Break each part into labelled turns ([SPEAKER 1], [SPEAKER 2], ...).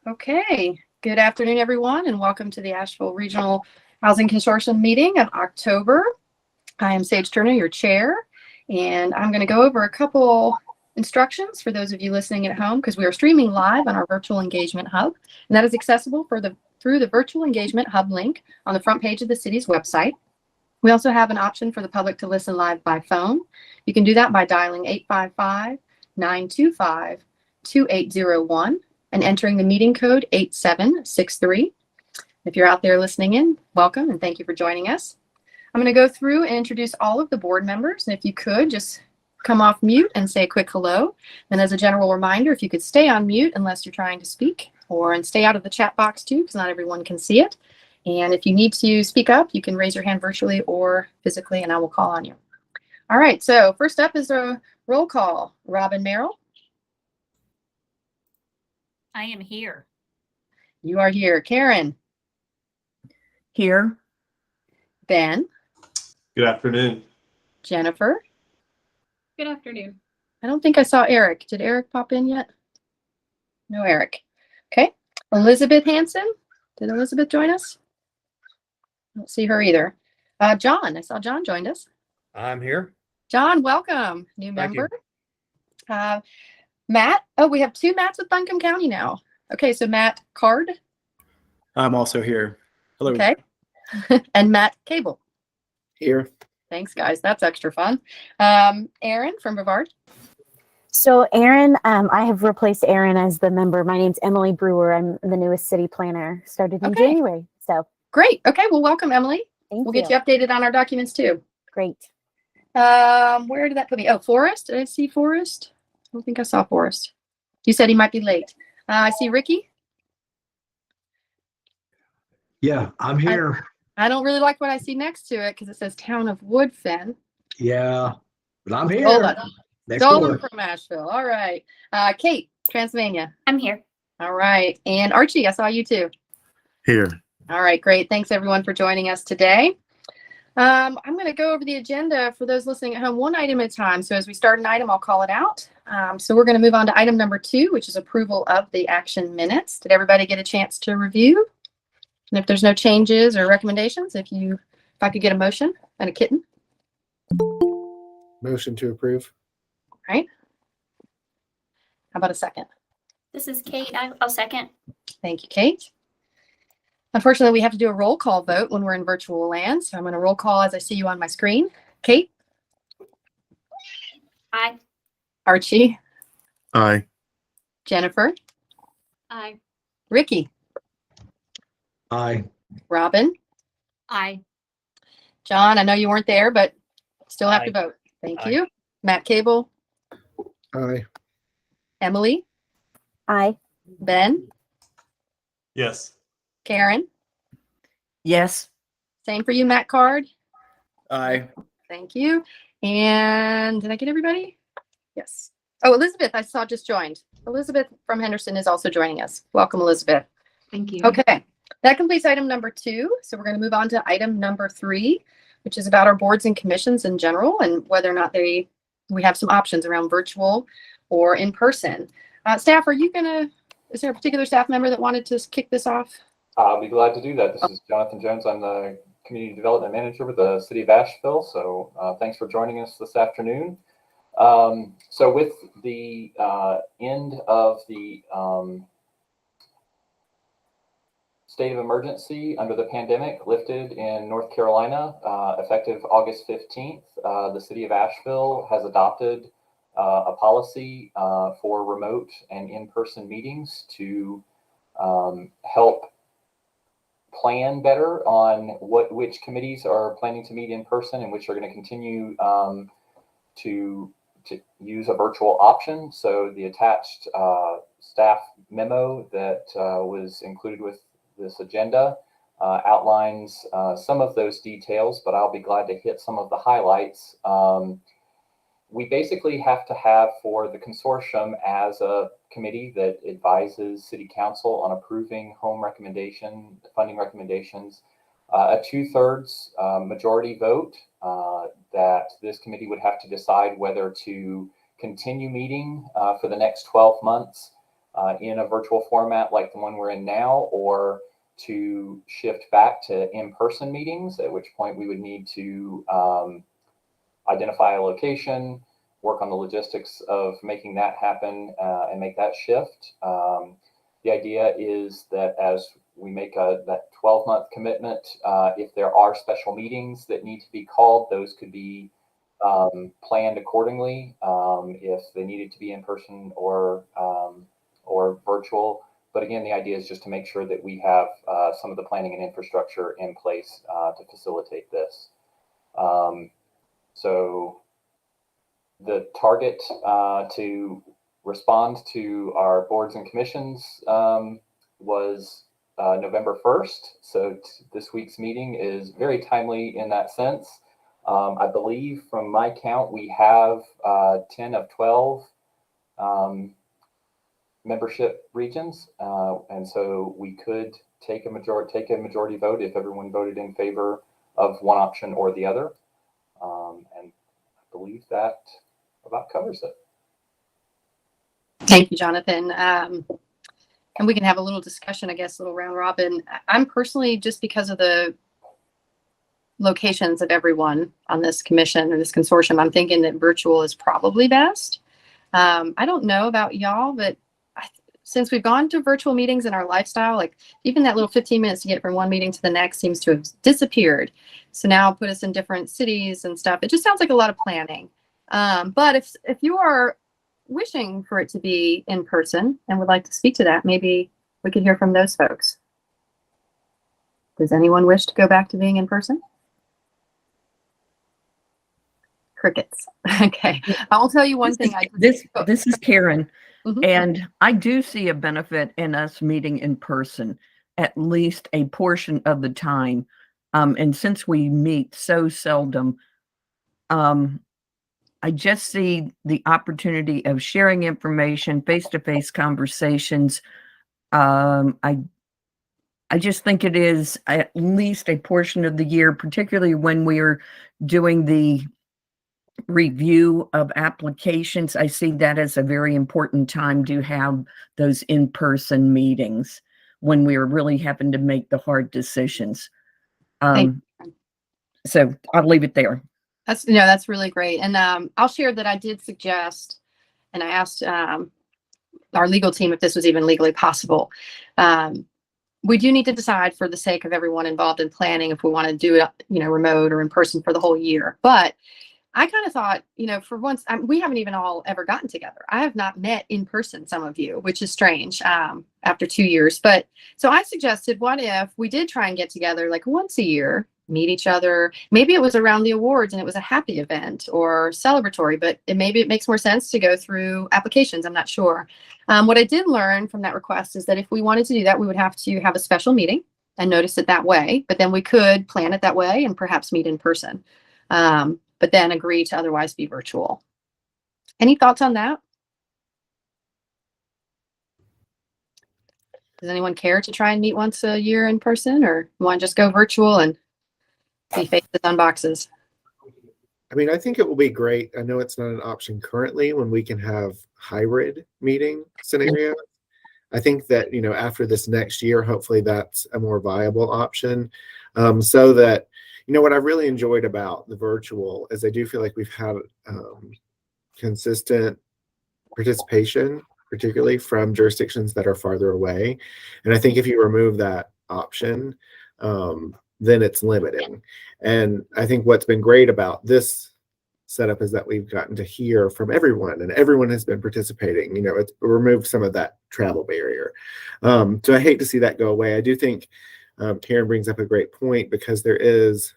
[SPEAKER 1] Okay, good afternoon, everyone, and welcome to the Asheville Regional Housing Consortium meeting in October. I am Sage Turner, your chair, and I'm going to go over a couple instructions for those of you listening at home because we are streaming live on our Virtual Engagement Hub, and that is accessible through the Virtual Engagement Hub link on the front page of the city's website. We also have an option for the public to listen live by phone. You can do that by dialing 855-925-2801 and entering the meeting code 8763. If you're out there listening in, welcome and thank you for joining us. I'm going to go through and introduce all of the board members. And if you could just come off mute and say a quick hello. And as a general reminder, if you could stay on mute unless you're trying to speak, and stay out of the chat box too, because not everyone can see it. And if you need to speak up, you can raise your hand virtually or physically, and I will call on you. All right, so first up is a roll call. Robin Merrill.
[SPEAKER 2] I am here.
[SPEAKER 1] You are here. Karen.
[SPEAKER 3] Here.
[SPEAKER 1] Ben.
[SPEAKER 4] Good afternoon.
[SPEAKER 1] Jennifer.
[SPEAKER 2] Good afternoon.
[SPEAKER 1] I don't think I saw Eric. Did Eric pop in yet? No Eric. Okay. Elizabeth Hanson. Did Elizabeth join us? I don't see her either. John. I saw John joined us.
[SPEAKER 4] I'm here.
[SPEAKER 1] John, welcome. New member. Matt. Oh, we have two Matts with Buncombe County now. Okay, so Matt Card.
[SPEAKER 5] I'm also here. Hello.
[SPEAKER 1] Okay. And Matt Cable.
[SPEAKER 5] Here.
[SPEAKER 1] Thanks, guys. That's extra fun. Aaron from Brevard.
[SPEAKER 6] So Aaron, I have replaced Aaron as the member. My name's Emily Brewer. I'm the newest city planner. Started in January. So
[SPEAKER 1] great. Okay. Well, welcome, Emily.
[SPEAKER 6] We'll
[SPEAKER 1] get you updated on our documents too.
[SPEAKER 6] Great.
[SPEAKER 1] Where did that put me? Oh, Forrest. Did I see Forrest? I don't think I saw Forrest. You said he might be late. I see Ricky.
[SPEAKER 7] Yeah, I'm here.
[SPEAKER 1] I don't really like what I see next to it because it says Town of Woodfin.
[SPEAKER 7] Yeah, but I'm here.
[SPEAKER 1] Dolan.
[SPEAKER 7] Next
[SPEAKER 1] Dolan
[SPEAKER 7] door.
[SPEAKER 1] from Asheville. All right. Kate, Transylvania.
[SPEAKER 2] I'm here.
[SPEAKER 1] All right. And Archie, I saw you too.
[SPEAKER 4] Here.
[SPEAKER 1] All right, great. Thanks everyone for joining us today. I'm going to go over the agenda for those listening at home one item at a time. So as we start an item, I'll call it out. So we're going to move on to item number 2, which is approval of the action minutes. Did everybody get a chance to review? And if there's no changes or recommendations, if I could get a motion and a kitten.
[SPEAKER 5] Motion to approve.
[SPEAKER 1] Right. How about a second?
[SPEAKER 2] This is Kate. I'll second.
[SPEAKER 1] Thank you, Kate. Unfortunately, we have to do a roll call vote when we're in virtual land. So I'm going to roll call as I see you on my screen. Kate?
[SPEAKER 2] Aye.
[SPEAKER 1] Archie?
[SPEAKER 4] Aye.
[SPEAKER 1] Jennifer?
[SPEAKER 2] Aye.
[SPEAKER 1] Ricky?
[SPEAKER 7] Aye.
[SPEAKER 1] Robin?
[SPEAKER 2] Aye.
[SPEAKER 1] John, I know you weren't there, but still have
[SPEAKER 4] Aye.
[SPEAKER 1] to vote. Thank
[SPEAKER 4] Aye.
[SPEAKER 1] you. Matt Cable?
[SPEAKER 5] Aye.
[SPEAKER 1] Emily?
[SPEAKER 6] Aye.
[SPEAKER 1] Ben?
[SPEAKER 4] Yes.
[SPEAKER 1] Karen?
[SPEAKER 3] Yes.
[SPEAKER 1] Same for you, Matt Card.
[SPEAKER 5] Aye.
[SPEAKER 1] Thank you. And did I get everybody? Yes. Oh, Elizabeth, I saw just joined. Elizabeth from Henderson is also joining us. Welcome, Elizabeth.
[SPEAKER 2] Thank you.
[SPEAKER 1] Okay, that completes item number 2. So we're going to move on to item number 3, which is about our boards and commissions in general and whether or not we have some options around virtual or in person. Staff, is there a particular staff member that wanted to kick this off?
[SPEAKER 8] I'll be glad to do that. This is Jonathan Jones. I'm the Community Development Manager with the City of Asheville. So thanks for joining us this afternoon. So with the end of the state of emergency under the pandemic lifted in North Carolina, effective August 15th, the City of Asheville has adopted a policy for remote and in-person meetings to help plan better on which committees are planning to meet in person and which are going to continue to use a virtual option. So the attached staff memo that was included with this agenda outlines some of those details, but I'll be glad to hit some of the highlights. We basically have to have for the consortium as a committee that advises City Council on approving home funding recommendations, a 2/3 majority vote that this committee would have to decide whether to continue meeting for the next 12 months in a virtual format like the one we're in now, or to shift back to in-person meetings, at which point we would need to identify a location, work on the logistics of making that happen, and make that shift. The idea is that as we make that 12-month commitment, if there are special meetings that need to be called, those could be planned accordingly, if they needed to be in person or virtual. But again, the idea is just to make sure that we have some of the planning and infrastructure in place to facilitate this. So the target to respond to our boards and commissions was November 1st. So this week's meeting is very timely in that sense. I believe from my count, we have 10 of 12 membership regions. And so we could take a majority vote if everyone voted in favor of one option or the other. And I believe that about covers it.
[SPEAKER 1] Thank you, Jonathan. And we can have a little discussion, I guess, a little round robin. I'm personally, just because of the locations of everyone on this commission or this consortium, I'm thinking that virtual is probably best. I don't know about y'all, but since we've gone to virtual meetings in our lifestyle, like even that little 15 minutes to get from one meeting to the next seems to have disappeared. So now put us in different cities and stuff. It just sounds like a lot of planning. But if you are wishing for it to be in person and would like to speak to that, maybe we could hear from those folks. Does anyone wish to go back to being in person? Crickets. Okay. I'll tell you one thing.
[SPEAKER 3] This is Karen.
[SPEAKER 1] Mhm.
[SPEAKER 3] And I do see a benefit in us meeting in person at least a portion of the time. And since we meet so seldom, I just see the opportunity of sharing information, face-to-face conversations. I just think it is at least a portion of the year, particularly when we are doing the review of applications. I see that as a very important time to have those in-person meetings when we are really having to make the hard decisions. So I'll leave it there.
[SPEAKER 1] That's really great. And I'll share that I did suggest, and I asked our legal team if this was even legally possible. We do need to decide, for the sake of everyone involved in planning, if we want to do it, remote or in person for the whole year. But I kind of thought, for once, we haven't even all ever gotten together. I have not met in person, some of you, which is strange after 2 years. But so I suggested, what if we did try and get together like once a year, meet each other? Maybe it was around the awards and it was a happy event or celebratory, but maybe it makes more sense to go through applications. I'm not sure. What I did learn from that request is that if we wanted to do that, we would have to have a special meeting and notice it that way. But then we could plan it that way and perhaps meet in person. But then agree to otherwise be virtual. Any thoughts on that? Does anyone care to try and meet once a year in person, or want to just go virtual and be faces on boxes?
[SPEAKER 5] I mean, I think it will be great. I know it's not an option currently when we can have hybrid meeting scenarios. I think that, after this next year, hopefully that's a more viable option. So that, what I really enjoyed about the virtual is I do feel like we've had consistent participation, particularly from jurisdictions that are farther away. And I think if you remove that option, then it's limiting. And I think what's been great about this setup is that we've gotten to hear from everyone, and everyone has been participating. It's removed some of that travel barrier. So I hate to see that go away. I do think Karen brings up a great point, because there is,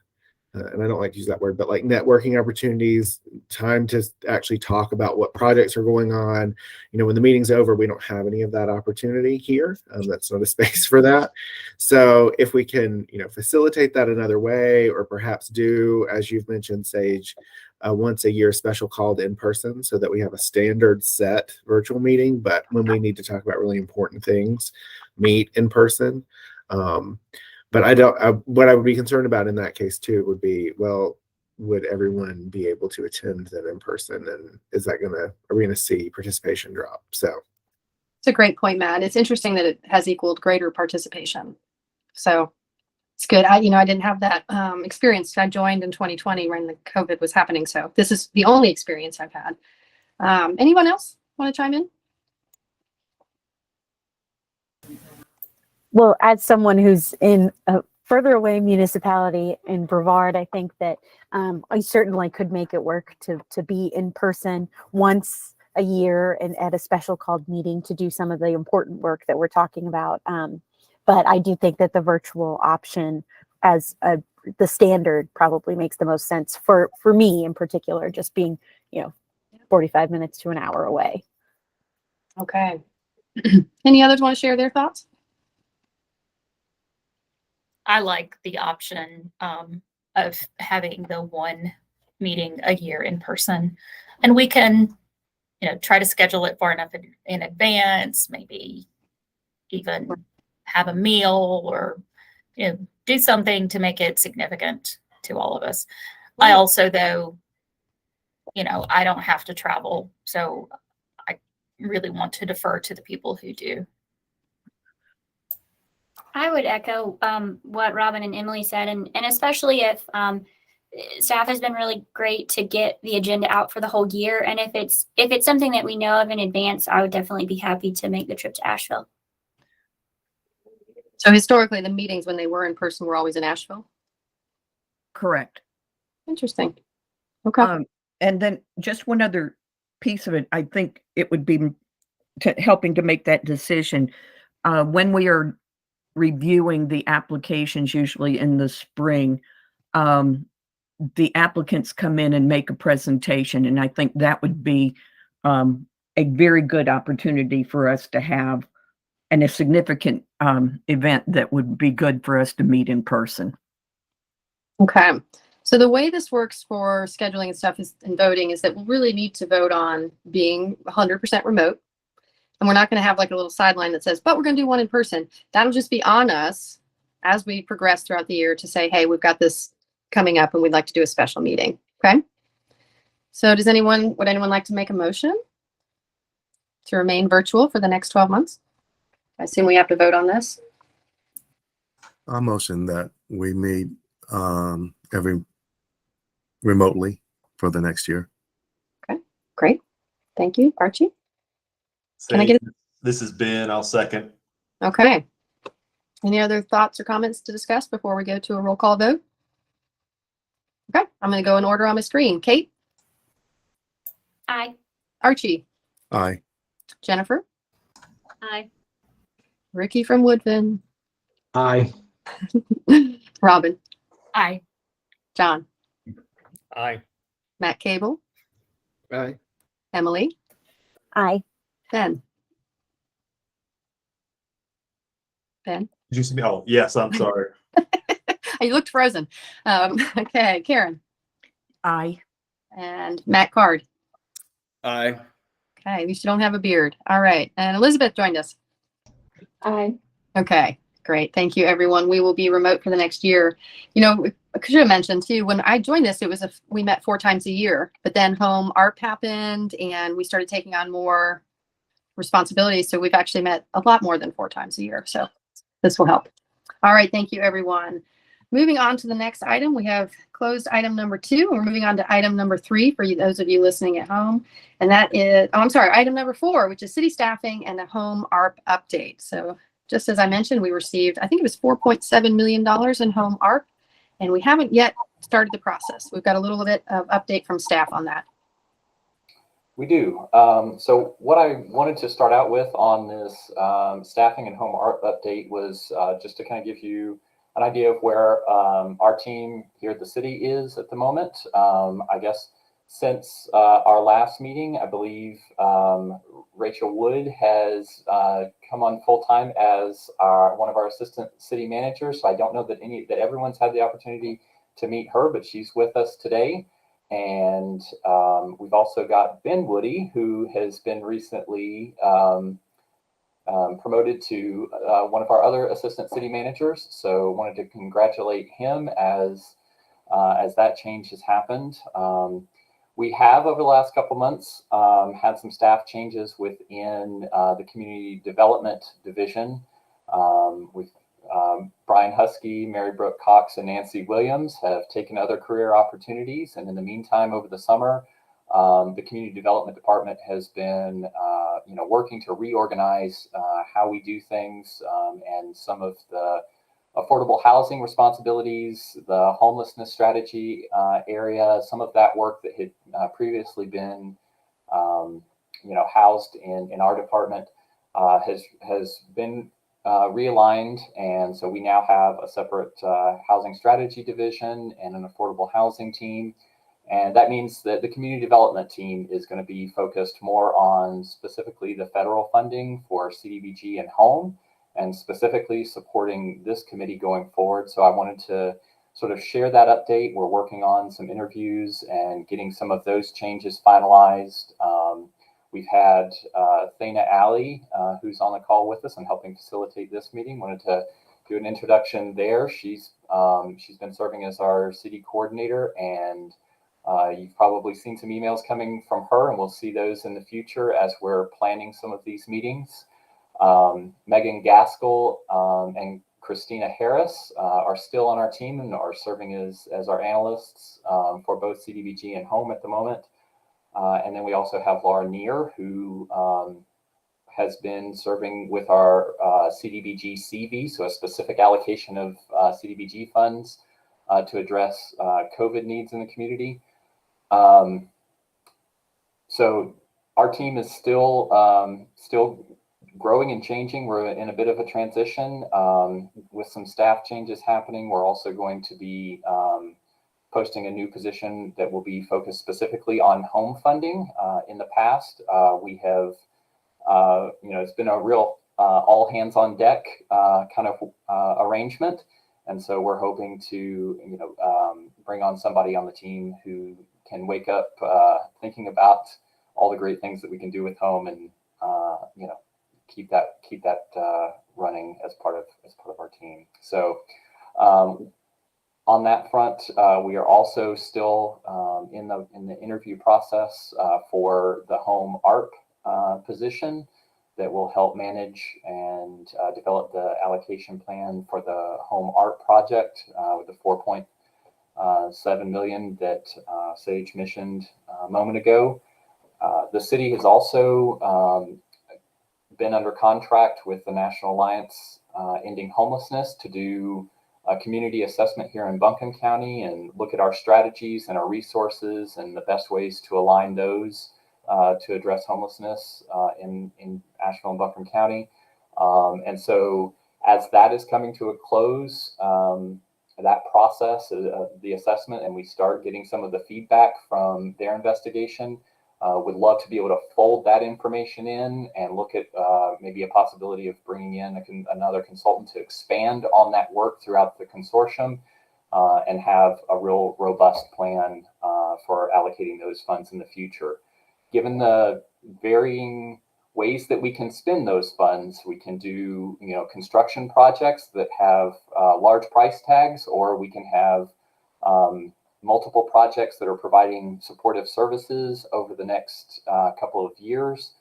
[SPEAKER 5] and I don't like to use that word, but like networking opportunities, time to actually talk about what projects are going on. When the meeting's over, we don't have any of that opportunity here. That's not a space for that. So if we can, facilitate that another way, or perhaps do, as you've mentioned, Sage, once a year special called in person, so that we have a standard set virtual meeting, but when we need to talk about really important things, meet in person. But what I would be concerned about in that case too would be, well, would everyone be able to attend them in person? And are we going to see participation drop? So
[SPEAKER 1] It's a great point, Matt. It's interesting that it has equaled greater participation. So it's good. I didn't have that experience. I joined in 2020 when the COVID was happening. So this is the only experience I've had. Anyone else want to chime in?
[SPEAKER 6] Well, as someone who's in a further away municipality in Brevard, I think that I certainly could make it work to be in person once a year and at a special called meeting to do some of the important work that we're talking about. But I do think that the virtual option as the standard probably makes the most sense for me in particular, just being, 45 minutes to an hour away.
[SPEAKER 1] Okay. Any others want to share their thoughts?
[SPEAKER 2] I like the option of having the one meeting a year in person. And we can, try to schedule it far enough in advance, maybe even have a meal or, do something to make it significant to all of us. I also, though, I don't have to travel. So I really want to defer to the people who do.
[SPEAKER 9] I would echo what Robin and Emily said, and especially if staff has been really great to get the agenda out for the whole year. And if it's something that we know of in advance, I would definitely be happy to make the trip to Asheville.
[SPEAKER 1] So historically, the meetings when they were in person were always in Asheville.
[SPEAKER 3] Correct.
[SPEAKER 1] Interesting. Okay.
[SPEAKER 3] And then just one other piece of it, I think it would be helping to make that decision when we are reviewing the applications, usually in the spring. The applicants come in and make a presentation, and I think that would be a very good opportunity for us to have, and a significant event that would be good for us to meet in person.
[SPEAKER 1] Okay. So the way this works for scheduling and stuff and voting is that we'll really need to vote on being 100% remote. And we're not going to have like a little sideline that says, but we're going to do one in person. That'll just be on us as we progress throughout the year to say, hey, we've got this coming up and we'd like to do a special meeting. Okay. So would anyone like to make a motion to remain virtual for the next 12 months? I assume we have to vote on this.
[SPEAKER 4] I motion that we meet remotely for the next year.
[SPEAKER 1] Okay, great. Thank you, Archie. Can I get it?
[SPEAKER 4] This is Ben. I'll second.
[SPEAKER 1] Okay. Any other thoughts or comments to discuss before we go to a roll call vote? Okay, I'm going to go in order on my screen. Kate?
[SPEAKER 9] Aye.
[SPEAKER 1] Archie?
[SPEAKER 4] Aye.
[SPEAKER 1] Jennifer?
[SPEAKER 2] Aye.
[SPEAKER 1] Ricky from Woodfin?
[SPEAKER 7] Aye.
[SPEAKER 1] Robin?
[SPEAKER 2] Aye.
[SPEAKER 1] John?
[SPEAKER 4] Aye.
[SPEAKER 1] Matt Cable?
[SPEAKER 5] Aye.
[SPEAKER 1] Emily?
[SPEAKER 6] Aye.
[SPEAKER 1] Ben? Ben?
[SPEAKER 4] Did you see me? Oh, yes. I'm sorry.
[SPEAKER 1] You looked frozen. Okay, Karen?
[SPEAKER 3] Aye.
[SPEAKER 1] And Matt Card?
[SPEAKER 4] Aye.
[SPEAKER 1] Okay, at least you don't have a beard. All right, and Elizabeth joined us.
[SPEAKER 9] Aye.
[SPEAKER 1] Okay, great. Thank you, everyone. We will be remote for the next year. I should have mentioned too, when I joined this, it was we met 4 times a year, but then home ARP happened and we started taking on more responsibilities. So we've actually met a lot more than 4 times a year. So this will help. All right, thank you, everyone. Moving on to the next item, we have closed item number 2, and we're moving on to item number 3 for those of you listening at home. And that is, item number 4, which is city staffing and a home ARP update. So just as I mentioned, we received, I think it was $4.7 million in home ARP, and we haven't yet started the process. We've got a little bit of update from staff on that.
[SPEAKER 8] We do. So what I wanted to start out with on this staffing and home ARP update was just to kind of give you an idea of where our team here at the city is at the moment. I guess since our last meeting, I believe Rachel Wood has come on full time as one of our assistant city managers. So I don't know that everyone's had the opportunity to meet her, but she's with us today. And we've also got Ben Woody, who has been recently promoted to one of our other assistant city managers. So wanted to congratulate him as that change has happened. We have, over the last couple months, had some staff changes within the community development division. With Brian Husky, Mary Brooke Cox, and Nancy Williams have taken other career opportunities. And in the meantime, over the summer, the community development department has been, working to reorganize how we do things, and some of the affordable housing responsibilities, the homelessness strategy area, some of that work that had previously been, housed in our department has been realigned. And so we now have a separate housing strategy division and an affordable housing team. And that means that the community development team is going to be focused more on specifically the federal funding for CDBG and home, and specifically supporting this committee going forward. So I wanted to sort of share that update. We're working on some interviews and getting some of those changes finalized. We've had Thana Alley, who's on the call with us and helping facilitate this meeting. Wanted to do an introduction there. She's been serving as our city coordinator, and you've probably seen some emails coming from her, and we'll see those in the future as we're planning some of these meetings. Megan Gaskell and Christina Harris are still on our team and are serving as our analysts for both CDBG and home at the moment. And then we also have Laura Neer, who has been serving with our CDBG CV, so a specific allocation of CDBG funds to address COVID needs in the community. So our team is still growing and changing. We're in a bit of a transition with some staff changes happening. We're also going to be posting a new position that will be focused specifically on home funding. In the past, we have, it's been a real all hands on deck kind of arrangement. And so we're hoping to, bring on somebody on the team who can wake up thinking about all the great things that we can do with home, and keep that running as part of our team. So on that front, we are also still in the interview process for the home ARP position that will help manage and develop the allocation plan for the home ARP project with the $4.7 million that Sage mentioned a moment ago. The city has also been under contract with the National Alliance Ending Homelessness to do a community assessment here in Buncombe County and look at our strategies and our resources and the best ways to align those to address homelessness in Asheville and Buncombe County. And so as that is coming to a close, that process, the assessment, and we start getting some of the feedback from their investigation, would love to be able to fold that information in and look at maybe a possibility of bringing in another consultant to expand on that work throughout the consortium and have a real robust plan for allocating those funds in the future. Given the varying ways that we can spend those funds, we can do construction projects that have large price tags, or we can have multiple projects that are providing supportive services over the next couple of years.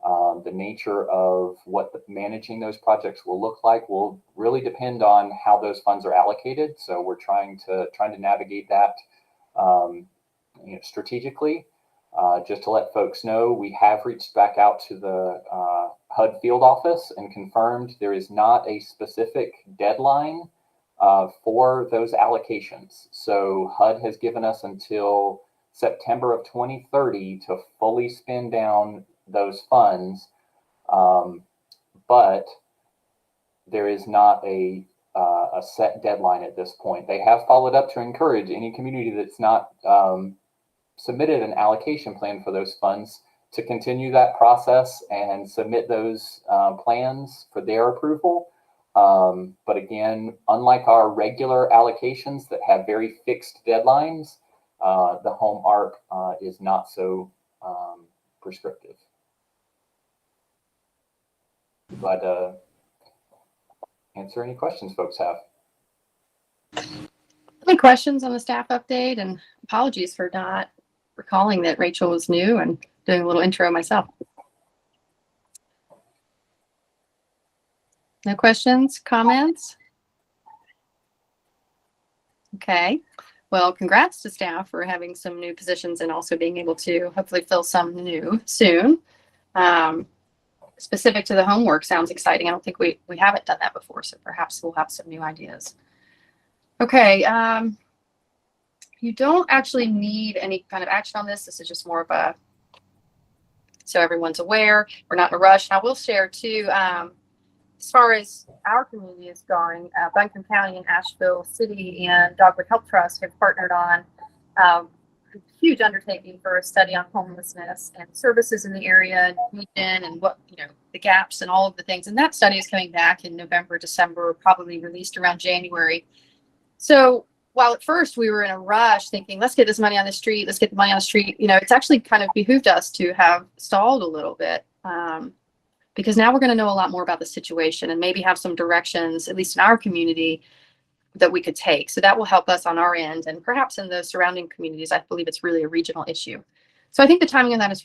[SPEAKER 8] The nature of what managing those projects will look like will really depend on how those funds are allocated. So we're trying to navigate that strategically. Just to let folks know, we have reached back out to the HUD field office and confirmed there is not a specific deadline for those allocations. So HUD has given us until September of 2030 to fully spend down those funds, but there is not a set deadline at this point. They have followed up to encourage any community that's not submitted an allocation plan for those funds to continue that process and submit those plans for their approval. But again, unlike our regular allocations that have very fixed deadlines, the home ARP is not so prescriptive. Glad to answer any questions folks have.
[SPEAKER 1] Any questions on the staff update? And apologies for not recalling that Rachel was new and doing a little intro myself. No questions, comments? Okay. Well, congrats to staff for having some new positions and also being able to hopefully fill some new soon. Specific to the homework sounds exciting. I don't think we haven't done that before, so perhaps we'll have some new ideas. Okay. You don't actually need any kind of action on this. This is just more of a, so everyone's aware, we're not in a rush. And I will share too, as far as our community is going, Buncombe County and Asheville City and Dogwood Health Trust have partnered on a huge undertaking for a study on homelessness and services in the area and region and what, the gaps and all of the things. And that study is coming back in November, December, probably released around January. So while at first we were in a rush thinking, let's get this money on the street, let's get the money on the street, it's actually kind of behooved us to have stalled a little bit. Because now we're going to know a lot more about the situation and maybe have some directions, at least in our community, that we could take. So that will help us on our end and perhaps in the surrounding communities. I believe it's really a regional issue. So I think the timing on that is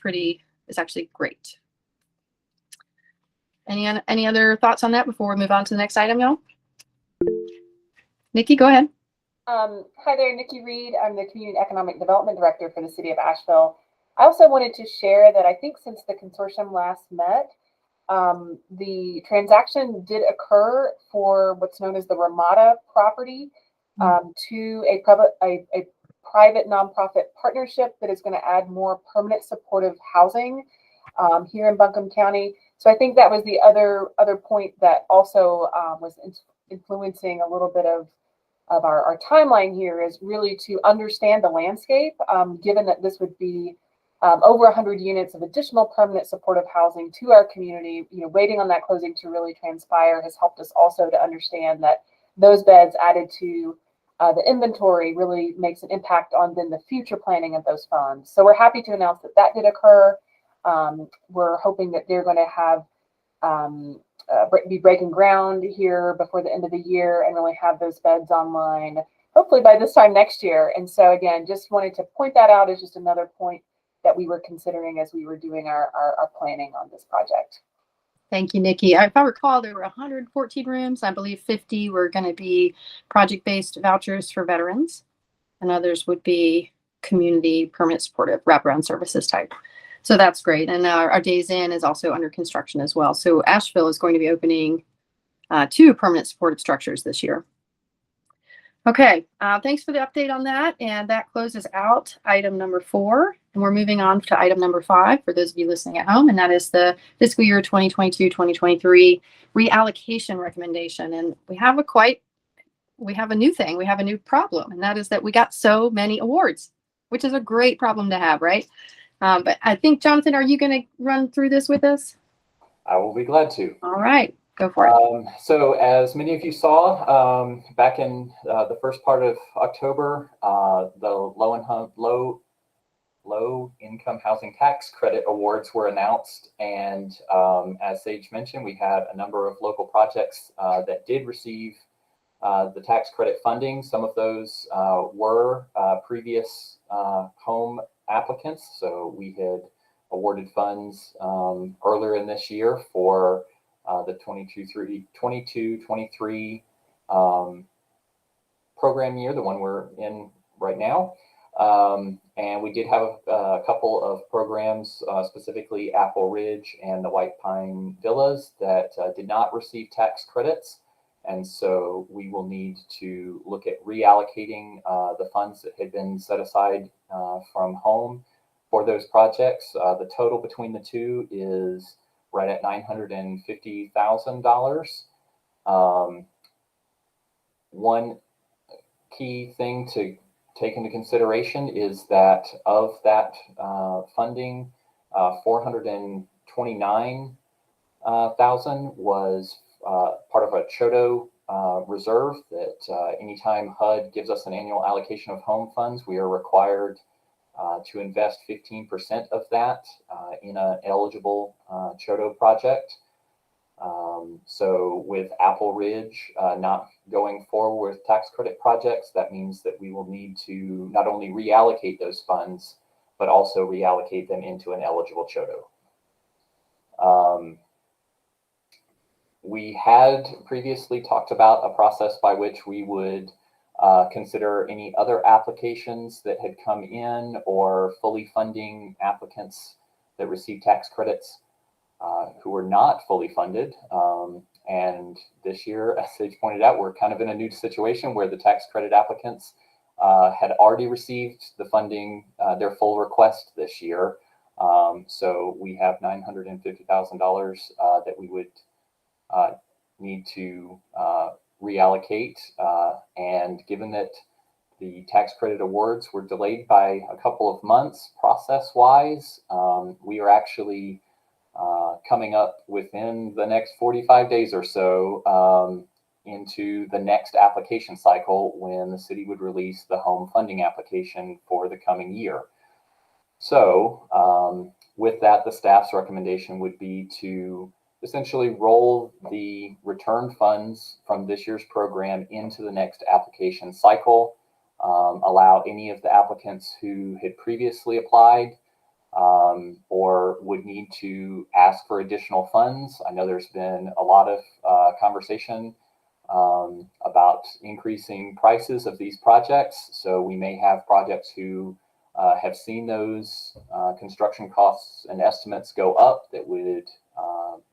[SPEAKER 1] actually great. Any other thoughts on that before we move on to the next item, y'all? Nikki, go ahead.
[SPEAKER 10] Hi there, Nikki Reed. I'm the Community Economic Development Director for the City of Asheville. I also wanted to share that I think since the consortium last met, the transaction did occur for what's known as the Ramada property to a private nonprofit partnership that is going to add more permanent supportive housing here in Buncombe County. So I think that was the other point that also was influencing a little bit of our timeline here, is really to understand the landscape, given that this would be over 100 units of additional permanent supportive housing to our community. Waiting on that closing to really transpire has helped us also to understand that those beds added to the inventory really makes an impact on then the future planning of those funds. So we're happy to announce that that did occur. We're hoping that they're going to have be breaking ground here before the end of the year and really have those beds online, hopefully by this time next year. And so again, just wanted to point that out as just another point that we were considering as we were doing our planning on this project.
[SPEAKER 1] Thank you, Nikki. If I recall, there were 114 rooms. I believe 50 were going to be project-based vouchers for veterans, and others would be community permanent supportive wraparound services type. So that's great. And our Days Inn is also under construction as well. So Asheville is going to be opening 2 permanent supportive structures this year. Okay, thanks for the update on that. And that closes out item number 4. And we're moving on to item number 5 for those of you listening at home. And that is the fiscal year 2022-2023 reallocation recommendation. And we have a new thing. We have a new problem. And that is that we got so many awards, which is a great problem to have, right? But I think, Jonathan, are you going to run through this with us?
[SPEAKER 8] I will be glad to.
[SPEAKER 1] All right. Go for it.
[SPEAKER 8] So as many of you saw back in the first part of October, the low income housing tax credit awards were announced. And as Sage mentioned, we had a number of local projects that did receive the tax credit funding. Some of those were previous home applicants. So we had awarded funds earlier in this year for the 22-23 program year, the one we're in right now. And we did have a couple of programs, specifically Apple Ridge and the White Pine Villas, that did not receive tax credits. And so we will need to look at reallocating the funds that had been set aside from home for those projects. The total between the two is right at $950,000. One key thing to take into consideration is that of that funding, $429,000 was part of a CHODO reserve that anytime HUD gives us an annual allocation of home funds, we are required to invest 15% of that in an eligible CHODO project. So with Apple Ridge not going forward with tax credit projects, that means that we will need to not only reallocate those funds, but also reallocate them into an eligible CHOTO. We had previously talked about a process by which we would consider any other applications that had come in or fully funding applicants that received tax credits who were not fully funded. And this year, as Sage pointed out, we're kind of in a new situation where the tax credit applicants had already received the funding, their full request this year. So we have $950,000 that we would need to reallocate. And given that the tax credit awards were delayed by a couple of months process-wise, we are actually coming up within the next 45 days or so into the next application cycle when the city would release the home funding application for the coming year. So with that, the staff's recommendation would be to essentially roll the return funds from this year's program into the next application cycle, allow any of the applicants who had previously applied or would need to ask for additional funds. I know there's been a lot of conversation about increasing prices of these projects. So we may have projects who have seen those construction costs and estimates go up that would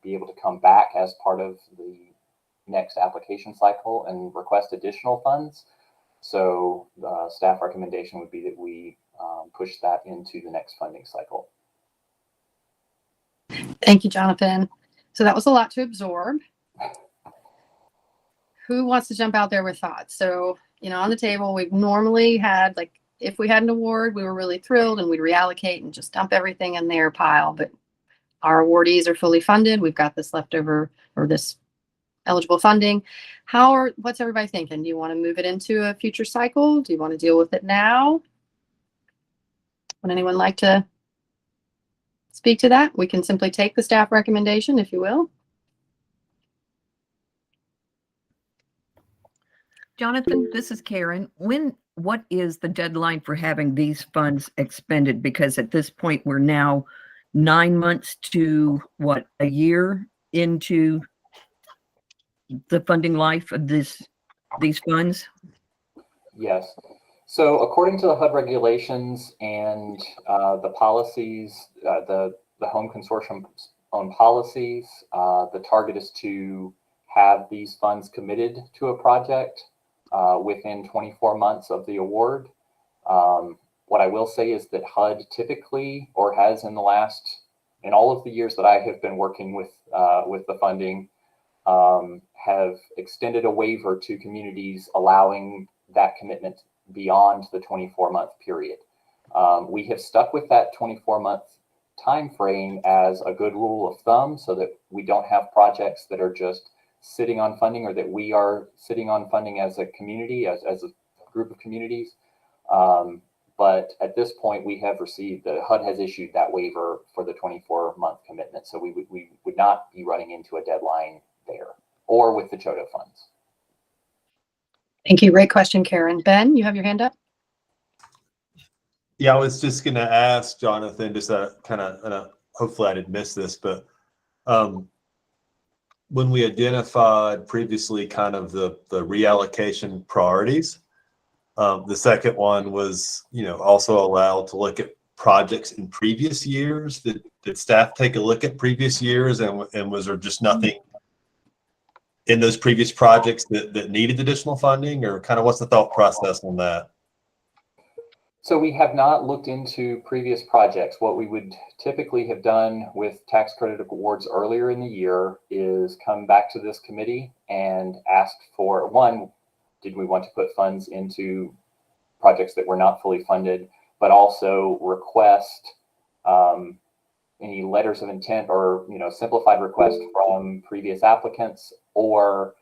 [SPEAKER 8] be able to come back as part of the next application cycle and request additional funds. So the staff recommendation would be that we push that into the next funding cycle.
[SPEAKER 1] Thank you, Jonathan. So that was a lot to absorb. Who wants to jump out there with thoughts? So, you know, on the table, we've normally had, like, if we had an award, we were really thrilled and we'd reallocate and just dump everything in their pile. But our awardees are fully funded. We've got this leftover or this eligible funding. What's everybody thinking? Do you want to move it into a future cycle? Do you want to deal with it now? Would anyone like to speak to that? We can simply take the staff recommendation, if you will.
[SPEAKER 3] Jonathan, this is Karen. What is the deadline for having these funds expended? Because at this point, we're now 9 months to what, a year into the funding life of these funds?
[SPEAKER 8] Yes. So according to the HUD regulations and the policies, the Home Consortium's own policies, the target is to have these funds committed to a project within 24 months of the award. What I will say is that HUD typically, or has in all of the years that I have been working with the funding, have extended a waiver to communities allowing that commitment beyond the 24-month period. We have stuck with that 24-month time frame as a good rule of thumb so that we don't have projects that are just sitting on funding, or that we are sitting on funding as a community, as a group of communities. But at this point, we have received, the HUD has issued that waiver for the 24-month commitment. So we would not be running into a deadline there or with the CHOTO funds.
[SPEAKER 1] Thank you. Great question, Karen. Ben, you have your hand up?
[SPEAKER 11] Yeah, I was just going to ask Jonathan, just hopefully I didn't miss this, but when we identified previously kind of the reallocation priorities, the second one was, also allowed to look at projects in previous years. Did staff take a look at previous years, and was there just nothing in those previous projects that needed additional funding, or kind of what's the thought process on that?
[SPEAKER 8] So we have not looked into previous projects. What we would typically have done with tax credit awards earlier in the year is come back to this committee and ask for, one, did we want to put funds into projects that were not fully funded, but also request any letters of intent or simplified request from previous applicants, or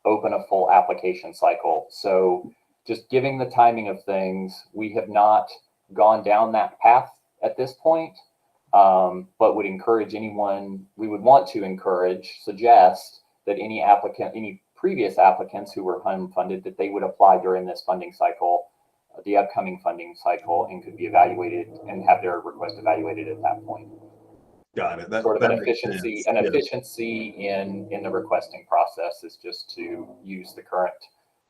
[SPEAKER 8] open a full application cycle. So just giving the timing of things, we have not gone down that path at this point, but would encourage anyone, we would want to suggest that any previous applicants who were home funded, that they would apply during this funding cycle the upcoming funding cycle and could be evaluated and have their request evaluated at that point.
[SPEAKER 11] Got it. That,
[SPEAKER 8] Sort of
[SPEAKER 11] that
[SPEAKER 8] an
[SPEAKER 11] makes
[SPEAKER 8] efficiency,
[SPEAKER 11] sense.
[SPEAKER 8] an
[SPEAKER 11] Yeah.
[SPEAKER 8] efficiency in the requesting process is just to use the current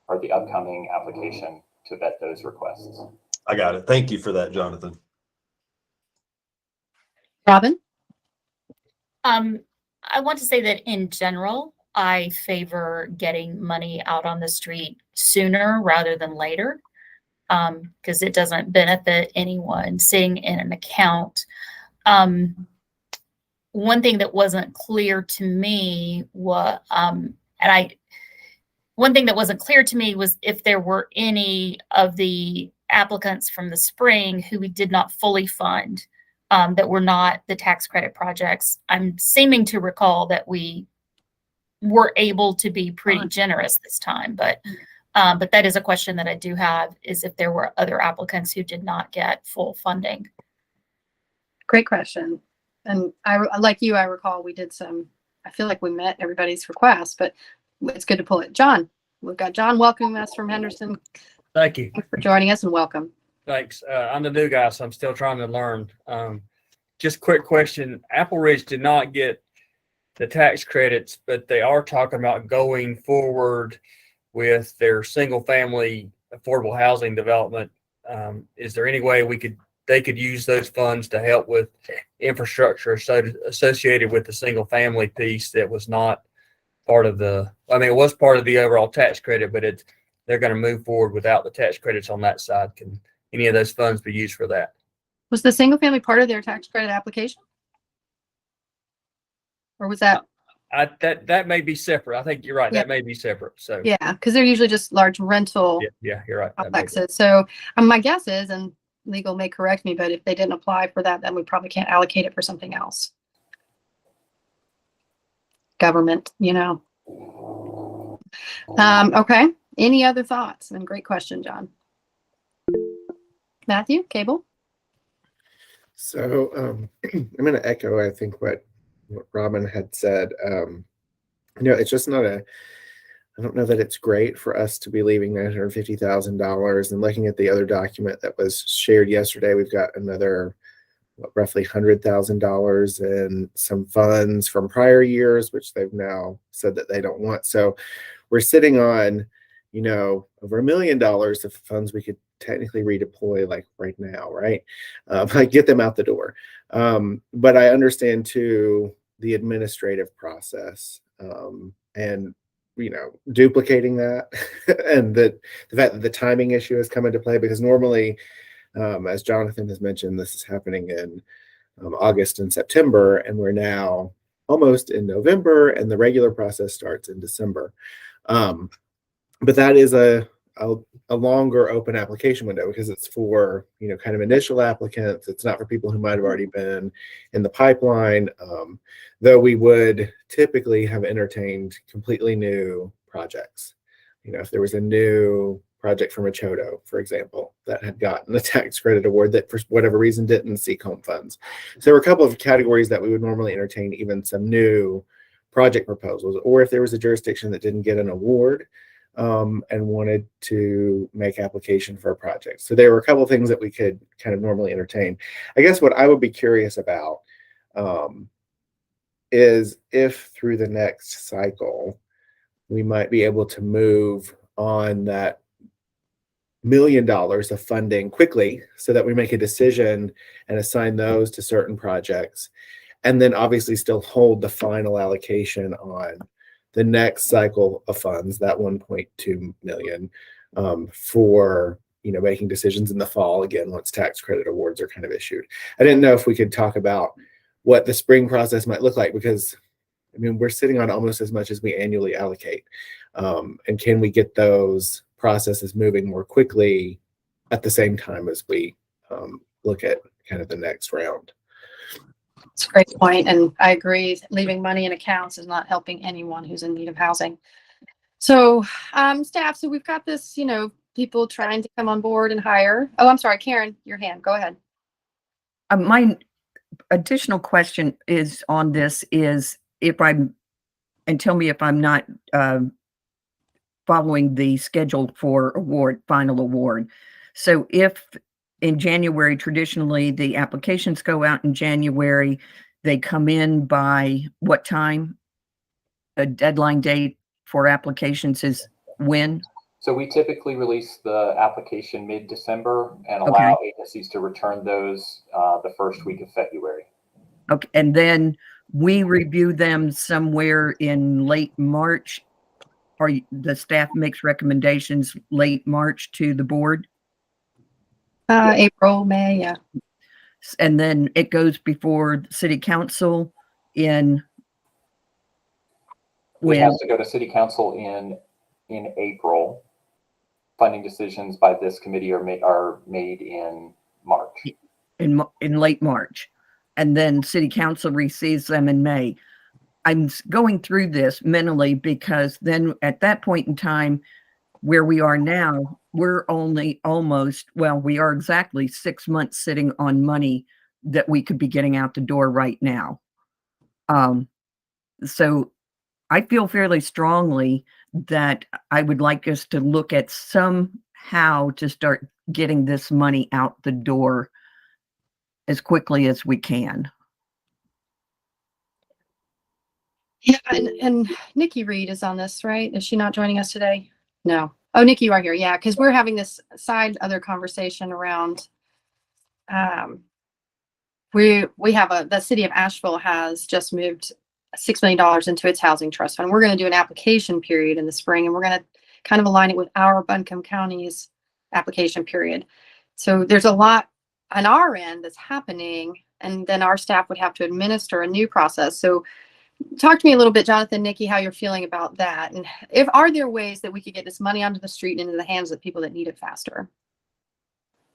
[SPEAKER 8] or the upcoming application to vet those requests.
[SPEAKER 11] I got it. Thank you for that, Jonathan.
[SPEAKER 1] Robin?
[SPEAKER 2] I want to say that in general, I favor getting money out on the street sooner rather than later, because it doesn't benefit anyone sitting in an account. One thing that wasn't clear to me was, one thing that wasn't clear to me was if there were any of the applicants from the spring who we did not fully fund, that were not the tax credit projects. I'm seeming to recall that we were able to be pretty generous this time, but that is a question that I do have, is if there were other applicants who did not get full funding.
[SPEAKER 1] Great question. And like you, I recall we did I feel like we met everybody's request, but it's good to pull it. John, we've got John welcoming us from Henderson.
[SPEAKER 12] Thank you.
[SPEAKER 1] Thanks for joining us and welcome.
[SPEAKER 12] Thanks. I'm the new guy, so I'm still trying to learn. Just quick question. Apple Ridge did not get the tax credits, but they are talking about going forward with their single family affordable housing development. Is there any way they could use those funds to help with infrastructure associated with the single family piece that was not part of it was part of the overall tax credit, but they're going to move forward without the tax credits on that side. Can any of those funds be used for that?
[SPEAKER 1] Was the single family part of their tax credit application? Or was that?
[SPEAKER 12] That may be separate. I think you're right.
[SPEAKER 1] Yeah.
[SPEAKER 12] That may be separate. So
[SPEAKER 1] Yeah, because they're usually just large rental
[SPEAKER 12] yeah, you're right. That may be.
[SPEAKER 1] complexes. So my guess is, and legal may correct me, but if they didn't apply for that, then we probably can't allocate it for something else. Government, Okay. Any other thoughts? And great question, John. Matthew, Cable?
[SPEAKER 5] So I'm going to echo, I think, what Robin had said. It's just not I don't know that it's great for us to be leaving $950,000. And looking at the other document that was shared yesterday, we've got another roughly $100,000 in some funds from prior years, which they've now said that they don't want. So we're sitting on, over $1 million of funds we could technically redeploy like right now, right? Like get them out the door. But I understand too the administrative process and duplicating that and that the fact that the timing issue has come into play, because normally, as Jonathan has mentioned, this is happening in August and September, and we're now almost in November, and the regular process starts in December. But that is a longer open application window because it's for kind of initial applicants. It's not for people who might have already been in the pipeline, though we would typically have entertained completely new projects. If there was a new project from Machodo, for example, that had gotten a tax credit award that for whatever reason didn't seek home funds. So there were a couple of categories that we would normally entertain, even some new project proposals, or if there was a jurisdiction that didn't get an award and wanted to make application for a project. So there were a couple of things that we could kind of normally entertain. I guess what I would be curious about is if through the next cycle, we might be able to move on that $1 million of funding quickly so that we make a decision and assign those to certain projects. And then obviously still hold the final allocation on the next cycle of funds, that 1.2 million, for making decisions in the fall, again, once tax credit awards are kind of issued. I didn't know if we could talk about what the spring process might look like, because we're sitting on almost as much as we annually allocate. And can we get those processes moving more quickly at the same time as we look at kind of the next round?
[SPEAKER 1] It's a great point, and I agree. Leaving money in accounts is not helping anyone who's in need of housing. So, staff, so we've got this, people trying to come on board and hire. Oh, I'm sorry, Karen, your hand. Go ahead.
[SPEAKER 3] My additional question is on this is and tell me if I'm not following the schedule for final award. So if in January, traditionally, the applications go out in January, they come in by what time? A deadline date for applications is when?
[SPEAKER 8] So we typically release the application mid-December and
[SPEAKER 3] Okay.
[SPEAKER 8] allow agencies to return those the first week of February.
[SPEAKER 3] Okay, and then we review them somewhere in late March, or the staff makes recommendations late March to the board,
[SPEAKER 1] April, May, yeah.
[SPEAKER 3] and then it goes before city council in
[SPEAKER 8] It has to go to city council in April. Funding decisions by this committee are made in March.
[SPEAKER 3] in late March, and then city council receives them in May. I'm going through this mentally because then at that point in time, where we are now, we're only we are exactly 6 months sitting on money that we could be getting out the door right now. So I feel fairly strongly that I would like us to look at somehow to start getting this money out the door as quickly as we can.
[SPEAKER 1] Yeah, and Nikki Reed is on this, right? Is she not joining us today? No. Oh, Nikki, you are here. Yeah, because we're having this other conversation around. We have the city of Asheville has just moved $6 million into its housing trust fund. We're going to do an application period in the spring, and we're going to kind of align it with our Buncombe County's application period. So there's a lot on our end that's happening, and then our staff would have to administer a new process. So talk to me a little bit, Jonathan, Nikki, how you're feeling about that. And are there ways that we could get this money onto the street and into the hands of people that need it faster?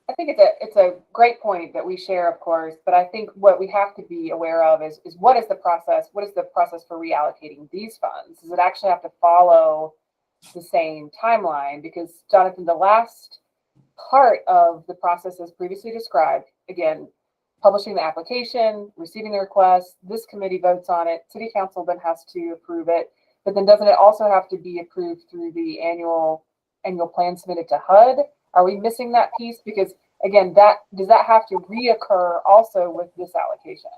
[SPEAKER 10] I think it's a great point that we share, of course, but I think what we have to be aware of is what is the process? What is the process for reallocating these funds? Does it actually have to follow the same timeline? Because, Jonathan, the last part of the process as previously described, again, publishing the application, receiving the request, this committee votes on it, city council then has to approve it, but then doesn't it also have to be approved through the annual plan submitted to HUD? Are we missing that piece? Because again, does that have to reoccur also with this allocation?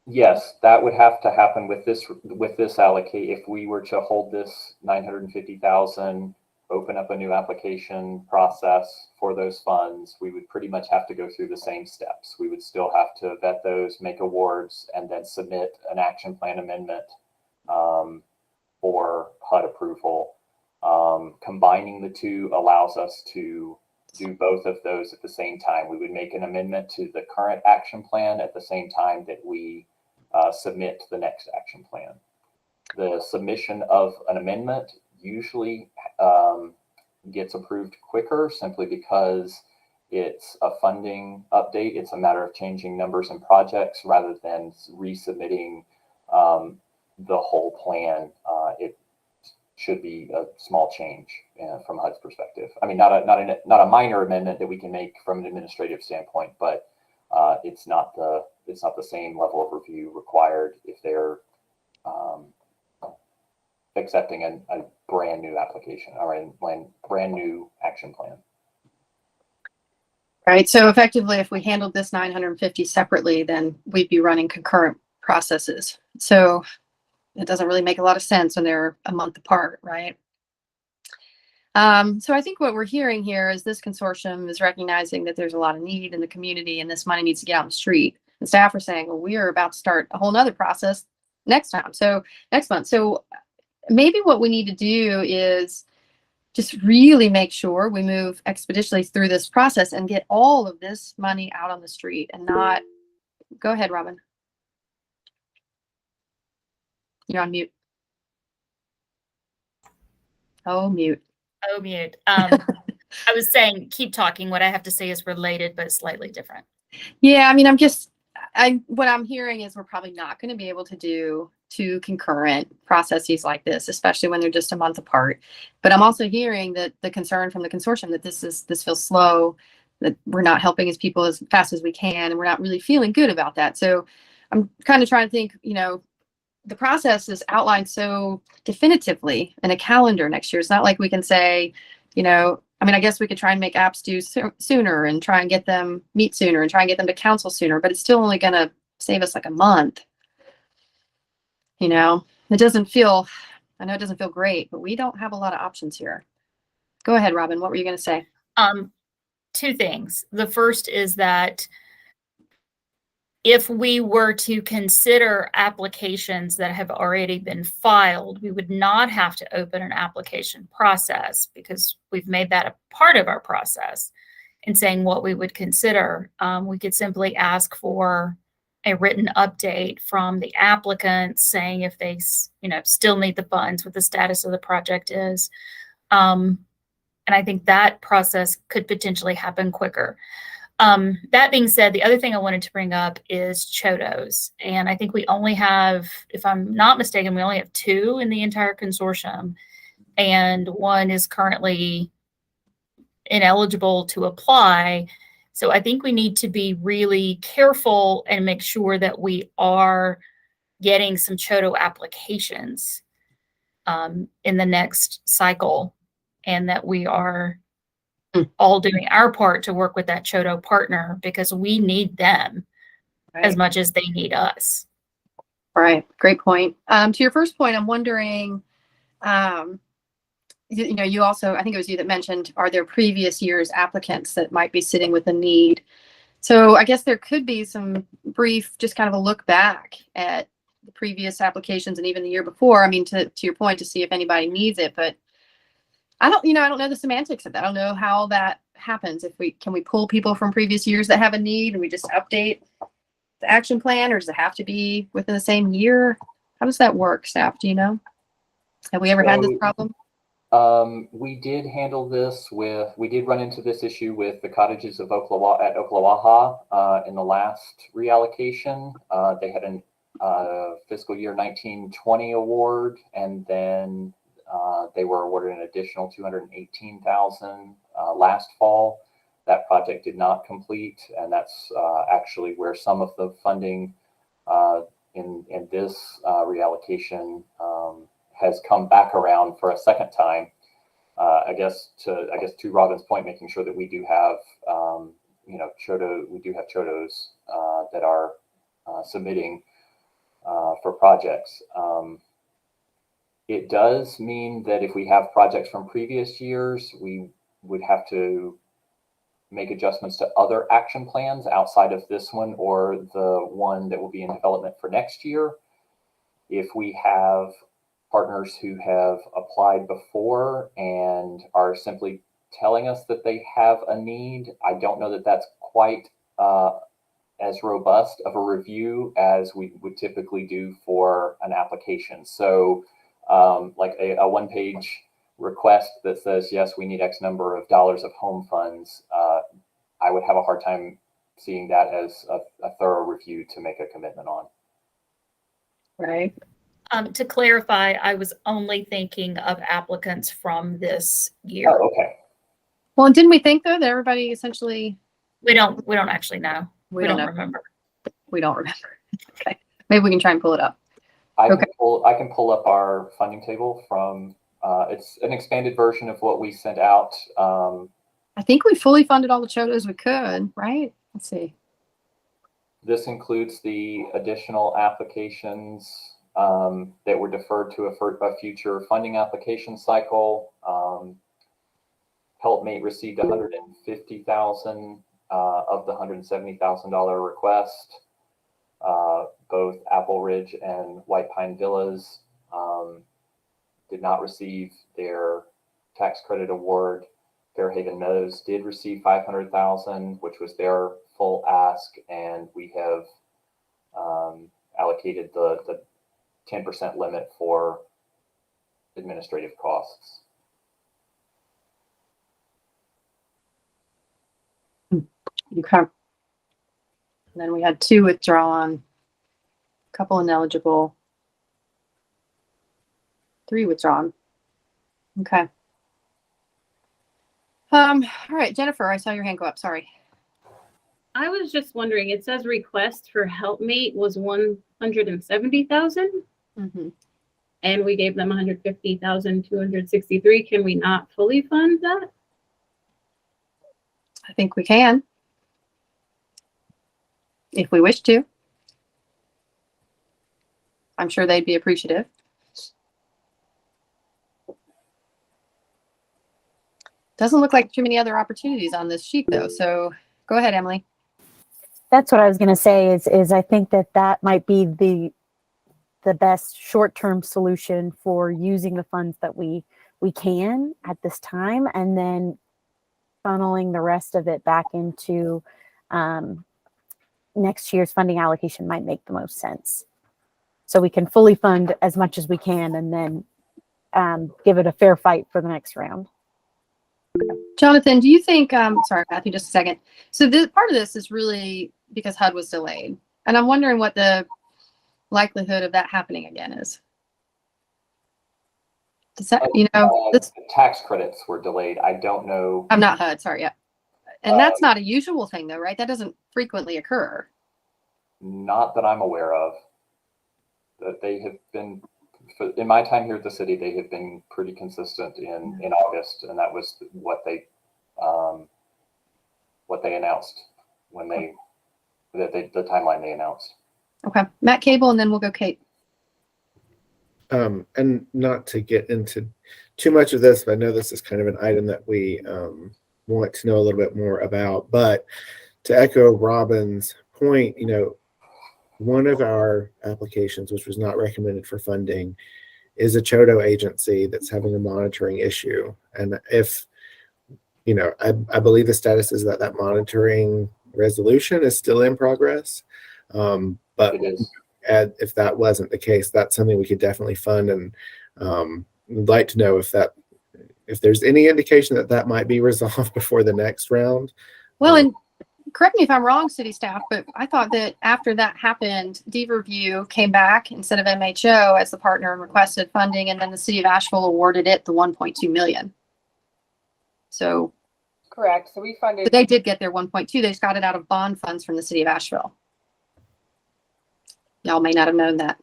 [SPEAKER 8] Yes, that would have to happen with this allocate. If we were to hold this 950,000, open up a new application process for those funds, we would pretty much have to go through the same steps. We would still have to vet those, make awards, and then submit an action plan amendment for HUD approval. Combining the two allows us to do both of those at the same time. We would make an amendment to the current action plan at the same time that we submit the next action plan. The submission of an amendment usually gets approved quicker simply because it's a funding update. It's a matter of changing numbers and projects rather than resubmitting the whole plan. It should be a small change from HUD's perspective. I mean, not a minor amendment that we can make from an administrative standpoint, but it's not the same level of review required if they're accepting a brand new application or a brand new action plan.
[SPEAKER 1] Right. So effectively, if we handled this 950 separately, then we'd be running concurrent processes. So it doesn't really make a lot of sense when they're a month apart, right? So I think what we're hearing here is this consortium is recognizing that there's a lot of need in the community and this money needs to get out on the street. And staff are saying, well, we are about to start a whole nother process next month. So maybe what we need to do is just really make sure we move expeditiously through this process and get all of this money out on the street and not, go ahead, Robin. You're on mute. Oh, mute.
[SPEAKER 2] Oh, mute. I was saying, keep talking. What I have to say is related, but slightly different.
[SPEAKER 1] Yeah, I mean, what I'm hearing is we're probably not going to be able to do two concurrent processes like this, especially when they're just a month apart. But I'm also hearing that the concern from the consortium that this feels slow, that we're not helping as people as fast as we can, and we're not really feeling good about that. So I'm kind of trying to think, the process is outlined so definitively in a calendar next year. It's not like we can say, I mean, I guess we could try and make apps due sooner and try and get them meet sooner and try and get them to council sooner, but it's still only going to save us like a month. You know, it doesn't feel, I know it doesn't feel great, but we don't have a lot of options here. Go ahead, Robin. What were you going to say?
[SPEAKER 2] Two things. The first is that if we were to consider applications that have already been filed, we would not have to open an application process because we've made that a part of our process in saying what we would consider. We could simply ask for a written update from the applicant saying if they, still need the funds, what the status of the project is. And I think that process could potentially happen quicker. That being said, the other thing I wanted to bring up is CHODOs. And I think we only have, if I'm not mistaken, we only have 2 in the entire consortium. And one is currently ineligible to apply. So I think we need to be really careful and make sure that we are getting some CHODO applications in the next cycle, and that we are all doing our part to work with that CHODO partner because we need them as much as they need us.
[SPEAKER 1] Right. Great point. To your first point, I'm wondering, you also, I think it was you that mentioned, are there previous year's applicants that might be sitting with a need? So I guess there could be some brief, just kind of a look back at the previous applications and even the year before. I mean, to your point, to see if anybody needs it, but I don't know the semantics of that. I don't know how that happens. Can we pull people from previous years that have a need and we just update the action plan, or does it have to be within the same year? How does that work, staff? Do you know? Have we ever had this problem?
[SPEAKER 8] We did handle this we did run into this issue with the cottages of Oklawaha in the last reallocation. They had an fiscal year 1920 award, and then they were awarded an additional $218,000 last fall. That project did not complete, and that's actually where some of the funding in this reallocation has come back around for a second time. I guess to Robin's point, making sure that we do have CHODOs that are submitting for projects. It does mean that if we have projects from previous years, we would have to make adjustments to other action plans outside of this one or the one that will be in development for next year. If we have partners who have applied before and are simply telling us that they have a need, I don't know that that's quite as robust of a review as we would typically do for an application. So like a one-page request that says, yes, we need X number of dollars of home funds, I would have a hard time seeing that as a thorough review to make a commitment on.
[SPEAKER 1] Right.
[SPEAKER 2] To clarify, I was only thinking of applicants from this year.
[SPEAKER 8] Oh, okay.
[SPEAKER 1] Well, and didn't we think though that everybody essentially?
[SPEAKER 2] We don't actually know. We don't remember.
[SPEAKER 1] We don't remember. Okay. Maybe we can try and pull it up.
[SPEAKER 8] I can pull up our funding table from, it's an expanded version of what we sent out.
[SPEAKER 1] I think we fully funded all the CHODOs we could, right? Let's see.
[SPEAKER 8] This includes the additional applications that were deferred to a future funding application cycle. Helpmate received $150,000 of the $170,000 request. Both Apple Ridge and White Pine Villas did not receive their tax credit award. Fairhaven Meadows did receive $500,000, which was their full ask, and we have allocated the 10% limit for administrative costs.
[SPEAKER 1] Okay. And then we had 2 withdrawn, a couple ineligible, 3 withdrawn. Okay. All right, Jennifer, I saw your hand go up. Sorry.
[SPEAKER 13] I was just wondering, it says request for Helpmate was 170,000.
[SPEAKER 1] Mm-hmm.
[SPEAKER 13] And we gave them 150,263. Can we not fully fund that?
[SPEAKER 1] I think we can, if we wish to. I'm sure they'd be appreciative. Doesn't look like too many other opportunities on this sheet though. So go ahead, Emily.
[SPEAKER 6] That's what I was going to say is I think that might be the best short-term solution for using the funds that we can at this time, and then funneling the rest of it back into next year's funding allocation might make the most sense. So we can fully fund as much as we can, and then give it a fair fight for the next round.
[SPEAKER 1] Jonathan, do you think, sorry, Matthew, just a second. So this part of this is really because HUD was delayed. And I'm wondering what the likelihood of that happening again is. Does that,
[SPEAKER 8] The tax credits were delayed. I don't know.
[SPEAKER 1] I'm not HUD, sorry, yeah. And that's not a usual thing though, right? That doesn't frequently occur.
[SPEAKER 8] Not that I'm aware of. That they have been, in my time here at the city, they have been pretty consistent in August, and that was what they announced when the timeline they announced.
[SPEAKER 1] Okay, Matt Cable, and then we'll go Kate.
[SPEAKER 5] And not to get into too much of this, but I know this is kind of an item that we want to know a little bit more about. But to echo Robin's point, one of our applications, which was not recommended for funding, is a Chodo agency that's having a monitoring issue. And if, I believe the status is that monitoring resolution is still in progress. But
[SPEAKER 8] It is.
[SPEAKER 5] if that wasn't the case, that's something we could definitely fund. And we'd like to know if there's any indication that might be resolved before the next round.
[SPEAKER 1] Well, and correct me if I'm wrong, city staff, but I thought that after that happened, D-Review came back instead of MHO as the partner and requested funding, and then the city of Asheville awarded it the 1.2 million. So
[SPEAKER 10] Correct. So we funded.
[SPEAKER 1] but they did get their 1.2. They just got it out of bond funds from the city of Asheville. Y'all may not have known that.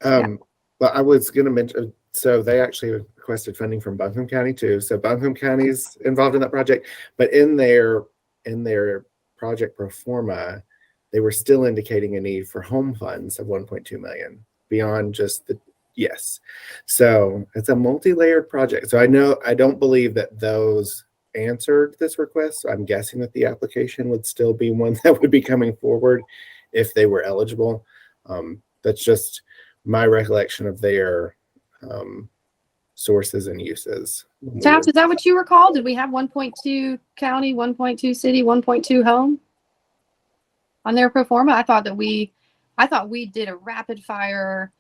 [SPEAKER 5] But I was going to mention, so they actually requested funding from Buncombe County too. So Buncombe County is involved in that project, but in their project pro forma, they were still indicating a need for home funds of 1.2 million beyond just the, yes. So it's a multi-layered project. So I don't believe that those answered this request. So I'm guessing that the application would still be one that would be coming forward if they were eligible. That's just my recollection of their sources and uses.
[SPEAKER 1] Taft, is that what you recall? Did we have 1.2 county, 1.2 city, 1.2 home on their pro forma? I thought we did a rapid fire,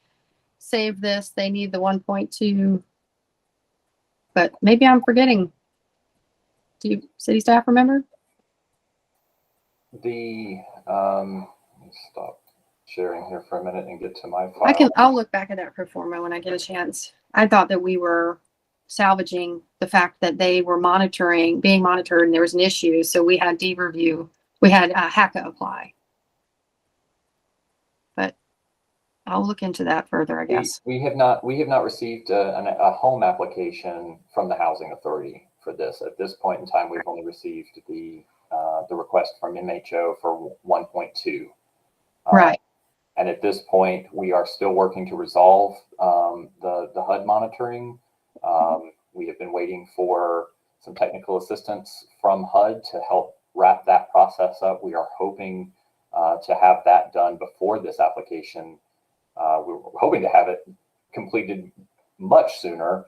[SPEAKER 1] save this, they need the 1.2, but maybe I'm forgetting. Do you city staff remember?
[SPEAKER 8] Let me stop sharing here for a minute and get to my file.
[SPEAKER 1] I'll look back at that pro forma when I get a chance. I thought that we were salvaging the fact that they were being monitored, and there was an issue. So we had D-Review, we had HACA apply. But I'll look into that further, I guess.
[SPEAKER 8] We have not received a home application from the Housing Authority for this. At this point in time, we've only received the request from MHO for 1.2.
[SPEAKER 1] Right.
[SPEAKER 8] And at this point, we are still working to resolve the HUD monitoring. We have been waiting for some technical assistance from HUD to help wrap that process up. We are hoping to have that done before this application. We're hoping to have it completed much sooner,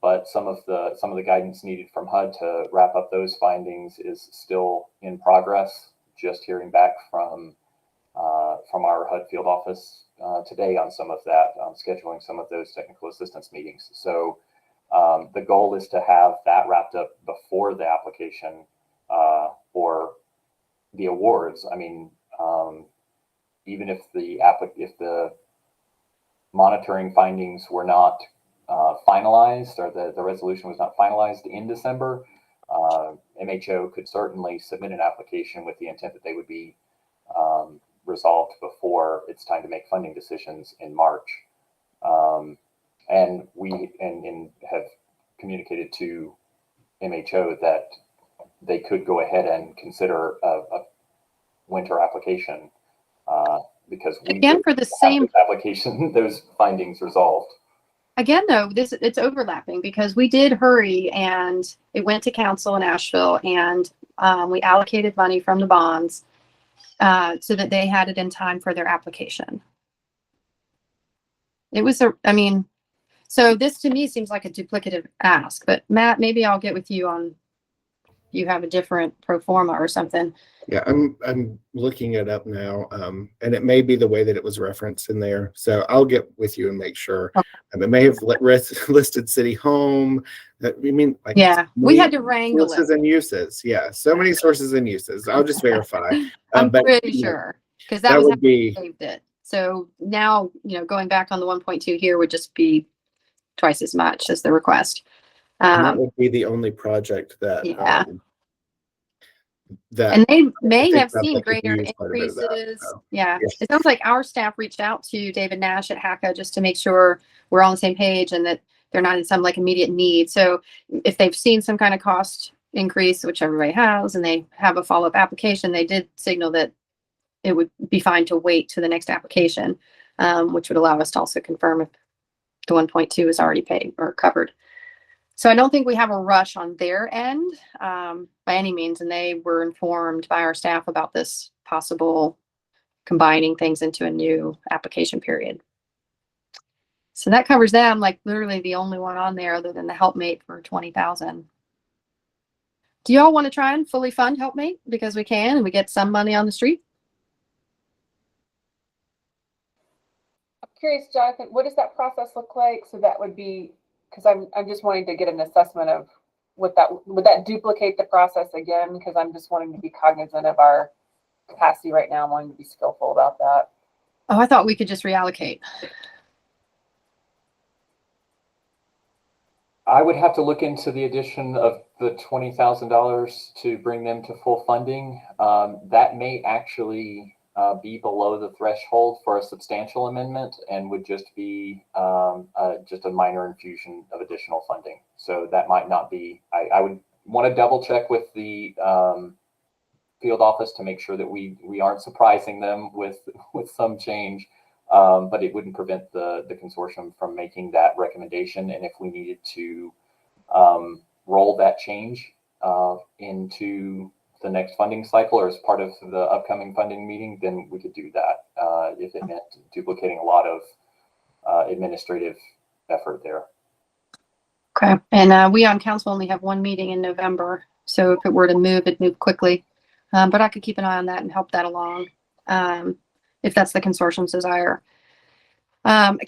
[SPEAKER 8] but some of the guidance needed from HUD to wrap up those findings is still in progress. Just hearing back from our HUD field office today on some of that, scheduling some of those technical assistance meetings. So the goal is to have that wrapped up before the application or the awards. I mean, even if the monitoring findings were not finalized, or the resolution was not finalized in December, MHO could certainly submit an application with the intent that they would be resolved before it's time to make funding decisions in March. And we have communicated to MHO that they could go ahead and consider a winter application because we
[SPEAKER 1] Again, for the
[SPEAKER 8] have
[SPEAKER 1] same,
[SPEAKER 8] this application, those findings resolved.
[SPEAKER 1] again, though, it's overlapping because we did hurry and it went to council in Asheville and we allocated money from the bonds so that they had it in time for their application. It was so this to me seems like a duplicative ask, but Matt, maybe I'll get with you on, you have a different pro forma or something.
[SPEAKER 5] Yeah, I'm looking it up now, and it may be the way that it was referenced in there. So I'll get with you and make sure.
[SPEAKER 1] Okay.
[SPEAKER 5] It may have listed city home. That we mean, like,
[SPEAKER 1] Yeah, we had to wrangle
[SPEAKER 5] sources
[SPEAKER 1] it.
[SPEAKER 5] and uses. Yeah, so many sources and uses. I'll just verify.
[SPEAKER 1] I'm
[SPEAKER 5] But,
[SPEAKER 1] pretty
[SPEAKER 5] you know,
[SPEAKER 1] sure because that
[SPEAKER 5] that
[SPEAKER 1] was how
[SPEAKER 5] would be.
[SPEAKER 1] we saved it. So now, going back on the 1.2 here would just be twice as much as the request.
[SPEAKER 5] And that would be the only project that.
[SPEAKER 1] Yeah.
[SPEAKER 5] That
[SPEAKER 1] And they may
[SPEAKER 5] I think
[SPEAKER 1] have
[SPEAKER 5] that
[SPEAKER 1] seen
[SPEAKER 5] they could
[SPEAKER 1] greater
[SPEAKER 5] use quite a bit of that,
[SPEAKER 1] increases.
[SPEAKER 5] so,
[SPEAKER 1] Yeah.
[SPEAKER 5] yes.
[SPEAKER 1] It sounds like our staff reached out to David Nash at HACA just to make sure we're all on the same page and that they're not in some like immediate need. So if they've seen some kind of cost increase, which everybody has, and they have a follow-up application, they did signal that it would be fine to wait to the next application, which would allow us to also confirm if the 1.2 is already paid or covered. So I don't think we have a rush on their end by any means, and they were informed by our staff about this possible combining things into a new application period. So that covers that. I'm like literally the only one on there other than the helpmate for 20,000. Do y'all want to try and fully fund helpmate because we can and we get some money on the street?
[SPEAKER 10] I'm curious, Jonathan, what does that process look like? So that would be, because I'm just wanting to get an assessment of would that duplicate the process again? Because I'm just wanting to be cognizant of our capacity right now. I'm wanting to be skillful about that.
[SPEAKER 1] Oh, I thought we could just reallocate.
[SPEAKER 8] I would have to look into the addition of the $20,000 to bring them to full funding. That may actually be below the threshold for a substantial amendment and would just be just a minor infusion of additional funding. So that might not be, I would want to double check with the field office to make sure that we aren't surprising them with some change. But it wouldn't prevent the consortium from making that recommendation. And if we needed to roll that change into the next funding cycle or as part of the upcoming funding meeting, then we could do that if it meant duplicating a lot of administrative effort there.
[SPEAKER 1] Okay. And we on council only have one meeting in November. So if it were to move, it'd move quickly. But I could keep an eye on that and help that along. If that's the consortium's desire.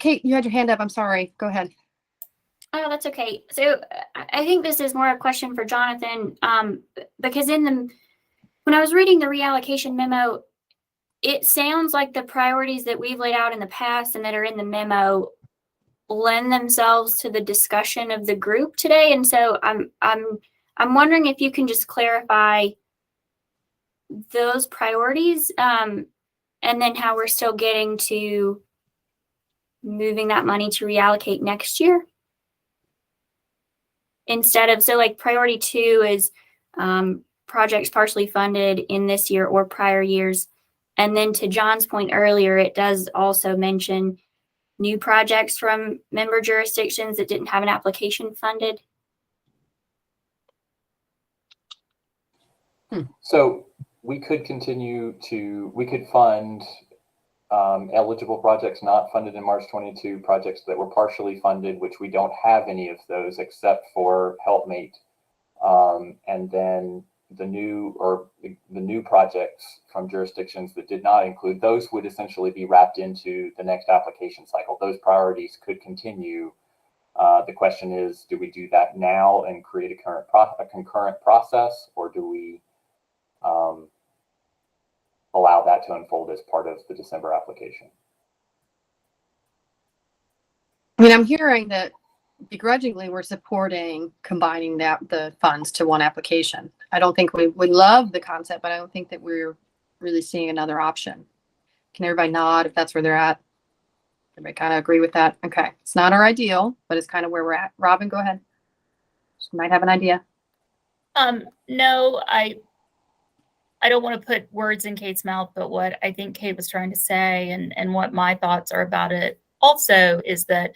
[SPEAKER 1] Kate, you had your hand up. I'm sorry. Go ahead.
[SPEAKER 9] Oh, that's okay. So I think this is more a question for Jonathan, because when I was reading the reallocation memo, it sounds like the priorities that we've laid out in the past and that are in the memo lend themselves to the discussion of the group today. And so I'm wondering if you can just clarify those priorities, and then how we're still getting to moving that money to reallocate next year. Instead of, so like priority 2 is projects partially funded in this year or prior years. And then to John's point earlier, it does also mention new projects from member jurisdictions that didn't have an application funded.
[SPEAKER 8] So we could we could fund eligible projects not funded in March 22, projects that were partially funded, which we don't have any of those except for helpmate. And then the new projects from jurisdictions that did not include those would essentially be wrapped into the next application cycle. Those priorities could continue. The question is, do we do that now and create a concurrent process, or do we allow that to unfold as part of the December application?
[SPEAKER 1] I mean, I'm hearing that begrudgingly we're supporting combining the funds to one application. I don't think we love the concept, but I don't think that we're really seeing another option. Can everybody nod if that's where they're at? Everybody kind of agree with that? Okay. It's not our ideal, but it's kind of where we're at. Robin, go ahead. She might have an idea.
[SPEAKER 2] No, I don't want to put words in Kate's mouth, but what I think Kate was trying to say and what my thoughts are about it also is that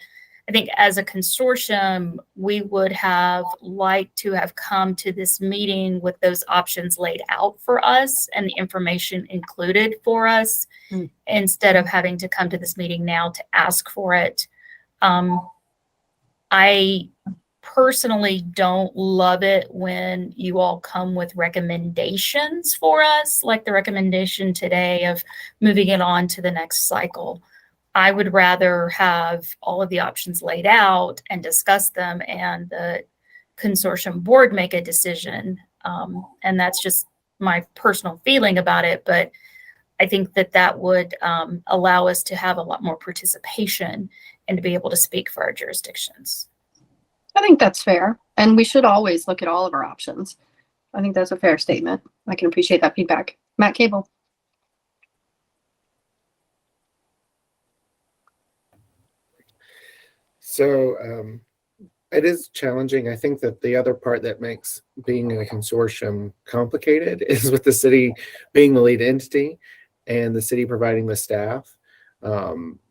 [SPEAKER 2] I think as a consortium, we would have liked to have come to this meeting with those options laid out for us and the information included for us instead of having to come to this meeting now to ask for it. I personally don't love it when you all come with recommendations for us, like the recommendation today of moving it on to the next cycle. I would rather have all of the options laid out and discuss them and the consortium board make a decision. And that's just my personal feeling about it. But I think that that would allow us to have a lot more participation and to be able to speak for our jurisdictions.
[SPEAKER 1] I think that's fair. And we should always look at all of our options. I think that's a fair statement. I can appreciate that feedback. Matt Cable.
[SPEAKER 5] So it is challenging. I think that the other part that makes being in a consortium complicated is with the city being the lead entity and the city providing the staff.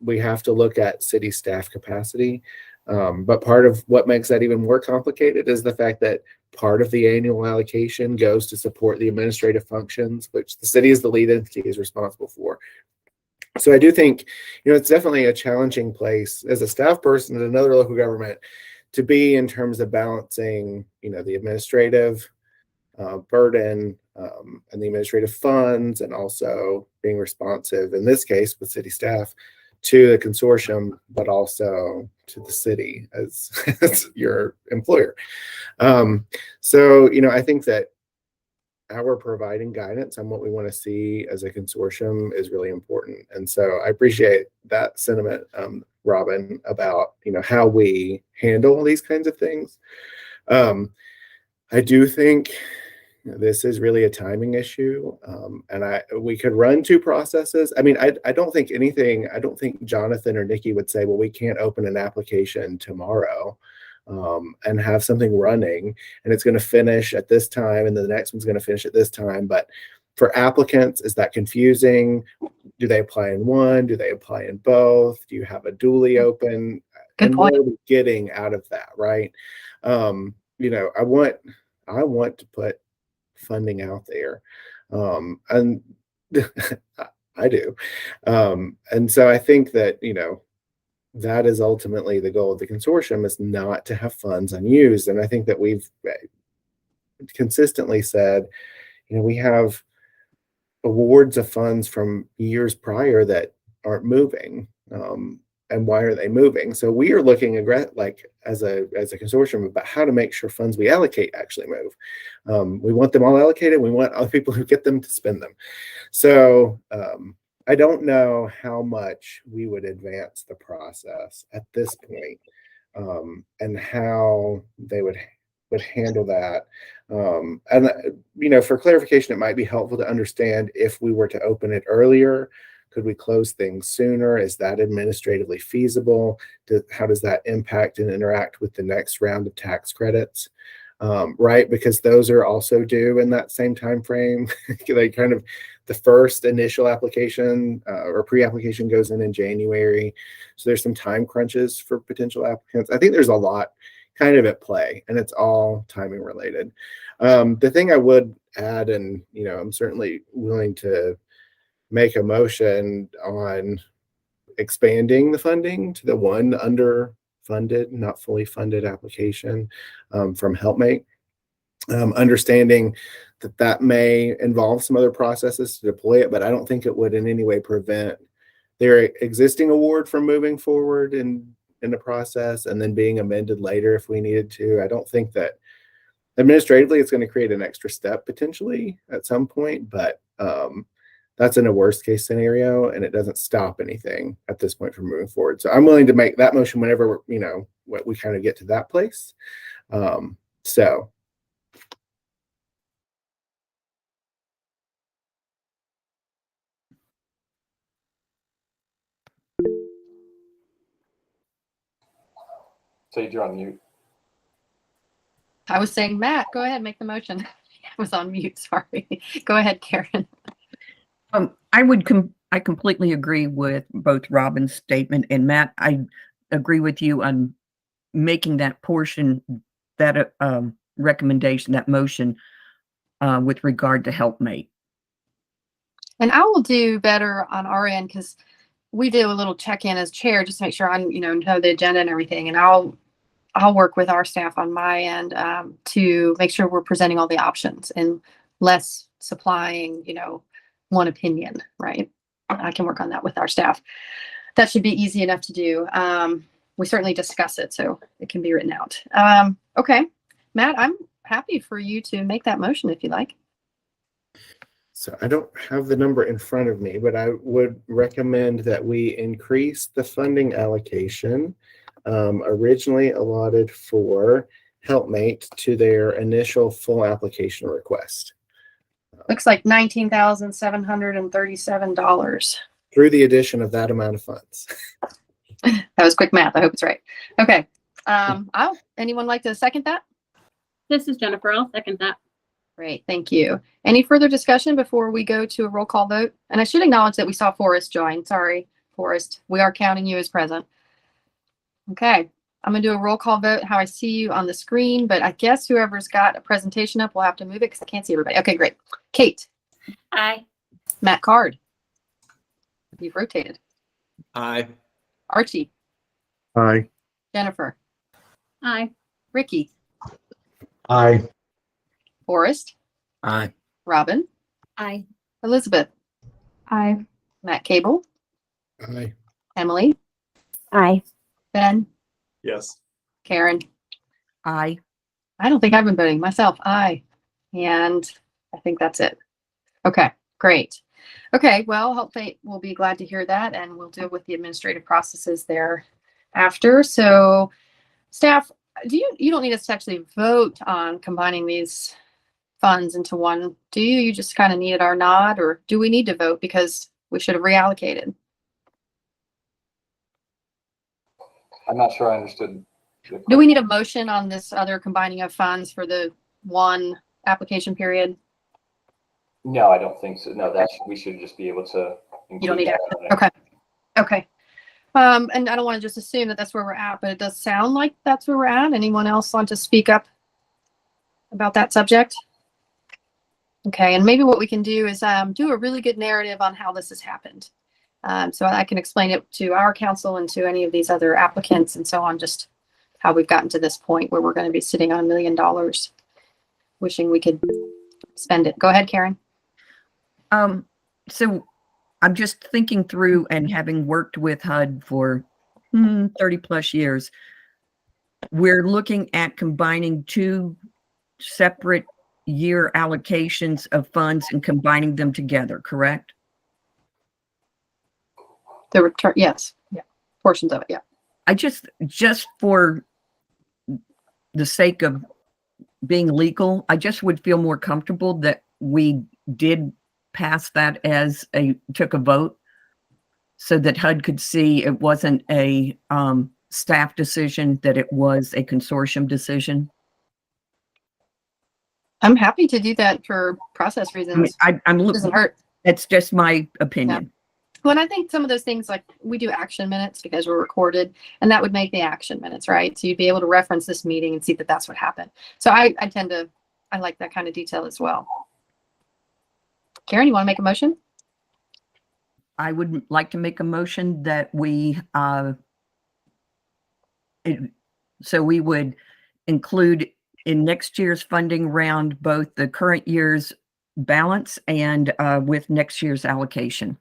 [SPEAKER 5] We have to look at city staff capacity. But part of what makes that even more complicated is the fact that part of the annual allocation goes to support the administrative functions, which the city as the lead entity is responsible for. So I do think, it's definitely a challenging place as a staff person at another local government to be in terms of balancing, the administrative burden and the administrative funds, and also being responsive, in this case with city staff, to the consortium, but also to the city as, as your employer. So, I think that our providing guidance on what we want to see as a consortium is really important. And so I appreciate that sentiment, Robin, about, how we handle these kinds of things. I do think this is really a timing issue. And we could run two processes. I mean, I don't think Jonathan or Nikki would say, well, we can't open an application tomorrow and have something running and it's going to finish at this time and then the next one's going to finish at this time. But for applicants, is that confusing? Do they apply in one? Do they apply in both? Do you have a dually open?
[SPEAKER 1] Good
[SPEAKER 5] and
[SPEAKER 1] point.
[SPEAKER 5] what are we getting out of that, right? I want to put funding out there, and I do, and so I think that that is ultimately the goal of the consortium, is not to have funds unused. And I think that we've consistently said, we have awards of funds from years prior that aren't moving. And why are they moving? So we are looking as a consortium about how to make sure funds we allocate actually move. We want them all allocated. We want other people who get them to spend them. So I don't know how much we would advance the process at this point, and how they would handle that. And for clarification, it might be helpful to understand if we were to open it earlier, could we close things sooner? Is that administratively feasible? How does that impact and interact with the next round of tax credits? Right, because those are also due in that same time frame. They kind of, the first initial application or pre-application goes in January, so there's some time crunches for potential applicants. I think there's a lot kind of at play, and it's all timing related. The thing I would add, and I'm certainly willing to make a motion on expanding the funding to the one underfunded, not fully funded application from HelpMate. Understanding that may involve some other processes to deploy it, but I don't think it would in any way prevent their existing award from moving forward in the process and then being amended later if we needed to. I don't think that administratively it's going to create an extra step potentially at some point, but that's in a worst case scenario, and it doesn't stop anything at this point from moving forward. So I'm willing to make that motion whenever we kind of get to that place. So
[SPEAKER 8] Sage, you're on mute.
[SPEAKER 1] I was saying, Matt, go ahead, make the motion. I was on mute, sorry. Go ahead, Karen.
[SPEAKER 3] I completely agree with both Robin's statement and Matt. I agree with you on making that portion, that recommendation, that motion with regard to helpmate.
[SPEAKER 1] And I will do better on our end because we do a little check-in as chair just to make sure I know the agenda and everything. And I'll work with our staff on my end to make sure we're presenting all the options and less supplying, one opinion, right? I can work on that with our staff. That should be easy enough to do. We certainly discuss it, so it can be written out. Okay, Matt, I'm happy for you to make that motion if you like.
[SPEAKER 5] So I don't have the number in front of me, but I would recommend that we increase the funding allocation originally allotted for Helpmate to their initial full application request.
[SPEAKER 1] Looks like $19,737.
[SPEAKER 5] Through the addition of that amount of funds.
[SPEAKER 1] That was quick math. I hope it's right. Okay. Anyone like to second that?
[SPEAKER 13] This is Jennifer. I'll second that.
[SPEAKER 1] Great. Thank you. Any further discussion before we go to a roll call vote? And I should acknowledge that we saw Forrest join. Sorry, Forrest. We are counting you as present. Okay. I'm going to do a roll call vote how I see you on the screen, but I guess whoever's got a presentation up will have to move it because I can't see everybody. Okay, great. Kate.
[SPEAKER 9] Aye.
[SPEAKER 1] Matt Card. You've rotated.
[SPEAKER 7] Aye.
[SPEAKER 1] Archie.
[SPEAKER 4] Aye.
[SPEAKER 1] Jennifer.
[SPEAKER 13] Aye.
[SPEAKER 1] Ricky.
[SPEAKER 7] Aye.
[SPEAKER 1] Forrest.
[SPEAKER 7] Aye.
[SPEAKER 1] Robin.
[SPEAKER 9] Aye.
[SPEAKER 1] Elizabeth.
[SPEAKER 13] Aye.
[SPEAKER 1] Matt Cable.
[SPEAKER 5] Aye.
[SPEAKER 1] Emily.
[SPEAKER 6] Aye.
[SPEAKER 1] Ben.
[SPEAKER 11] Yes.
[SPEAKER 1] Karen.
[SPEAKER 3] Aye.
[SPEAKER 1] I don't think I've been voting myself. Aye. And I think that's it. Okay, great. Okay, well, hopefully we'll be glad to hear that and we'll deal with the administrative processes there after. So staff, you don't need us to actually vote on combining these funds into one, do you? You just kind of needed our nod, or do we need to vote because we should have reallocated?
[SPEAKER 8] I'm not sure I understood.
[SPEAKER 1] Do we need a motion on this other combining of funds for the one application period?
[SPEAKER 8] No, I don't think so. No, we should just be able to.
[SPEAKER 1] You don't need
[SPEAKER 8] that
[SPEAKER 1] it.
[SPEAKER 8] in there.
[SPEAKER 1] Okay. Okay. And I don't want to just assume that that's where we're at, but it does sound like that's where we're at. Anyone else want to speak up about that subject? Okay. And maybe what we can do is do a really good narrative on how this has happened. So I can explain it to our council and to any of these other applicants and so on, just how we've gotten to this point where we're going to be sitting on $1 million, wishing we could spend it. Go ahead, Karen.
[SPEAKER 3] So I'm just thinking through, and having worked with HUD for 30 plus years, we're looking at combining two separate year allocations of funds and combining them together, correct?
[SPEAKER 1] The return, yes. Yeah. Portions of it, yeah.
[SPEAKER 3] I just for the sake of being legal, I just would feel more comfortable that we did pass that as took a vote so that HUD could see it wasn't a staff decision, that it was a consortium decision.
[SPEAKER 1] I'm happy to do that for process reasons.
[SPEAKER 3] I'm
[SPEAKER 1] It doesn't hurt.
[SPEAKER 3] It's just my opinion.
[SPEAKER 1] Well, I think some of those things, like we do action minutes because we're recorded, and that would make the action minutes, right? So you'd be able to reference this meeting and see that that's what happened. So I like that kind of detail as well. Karen, you want to make a motion?
[SPEAKER 3] I would like to make a motion that we we would include in next year's funding round both the current year's balance and with next year's allocation.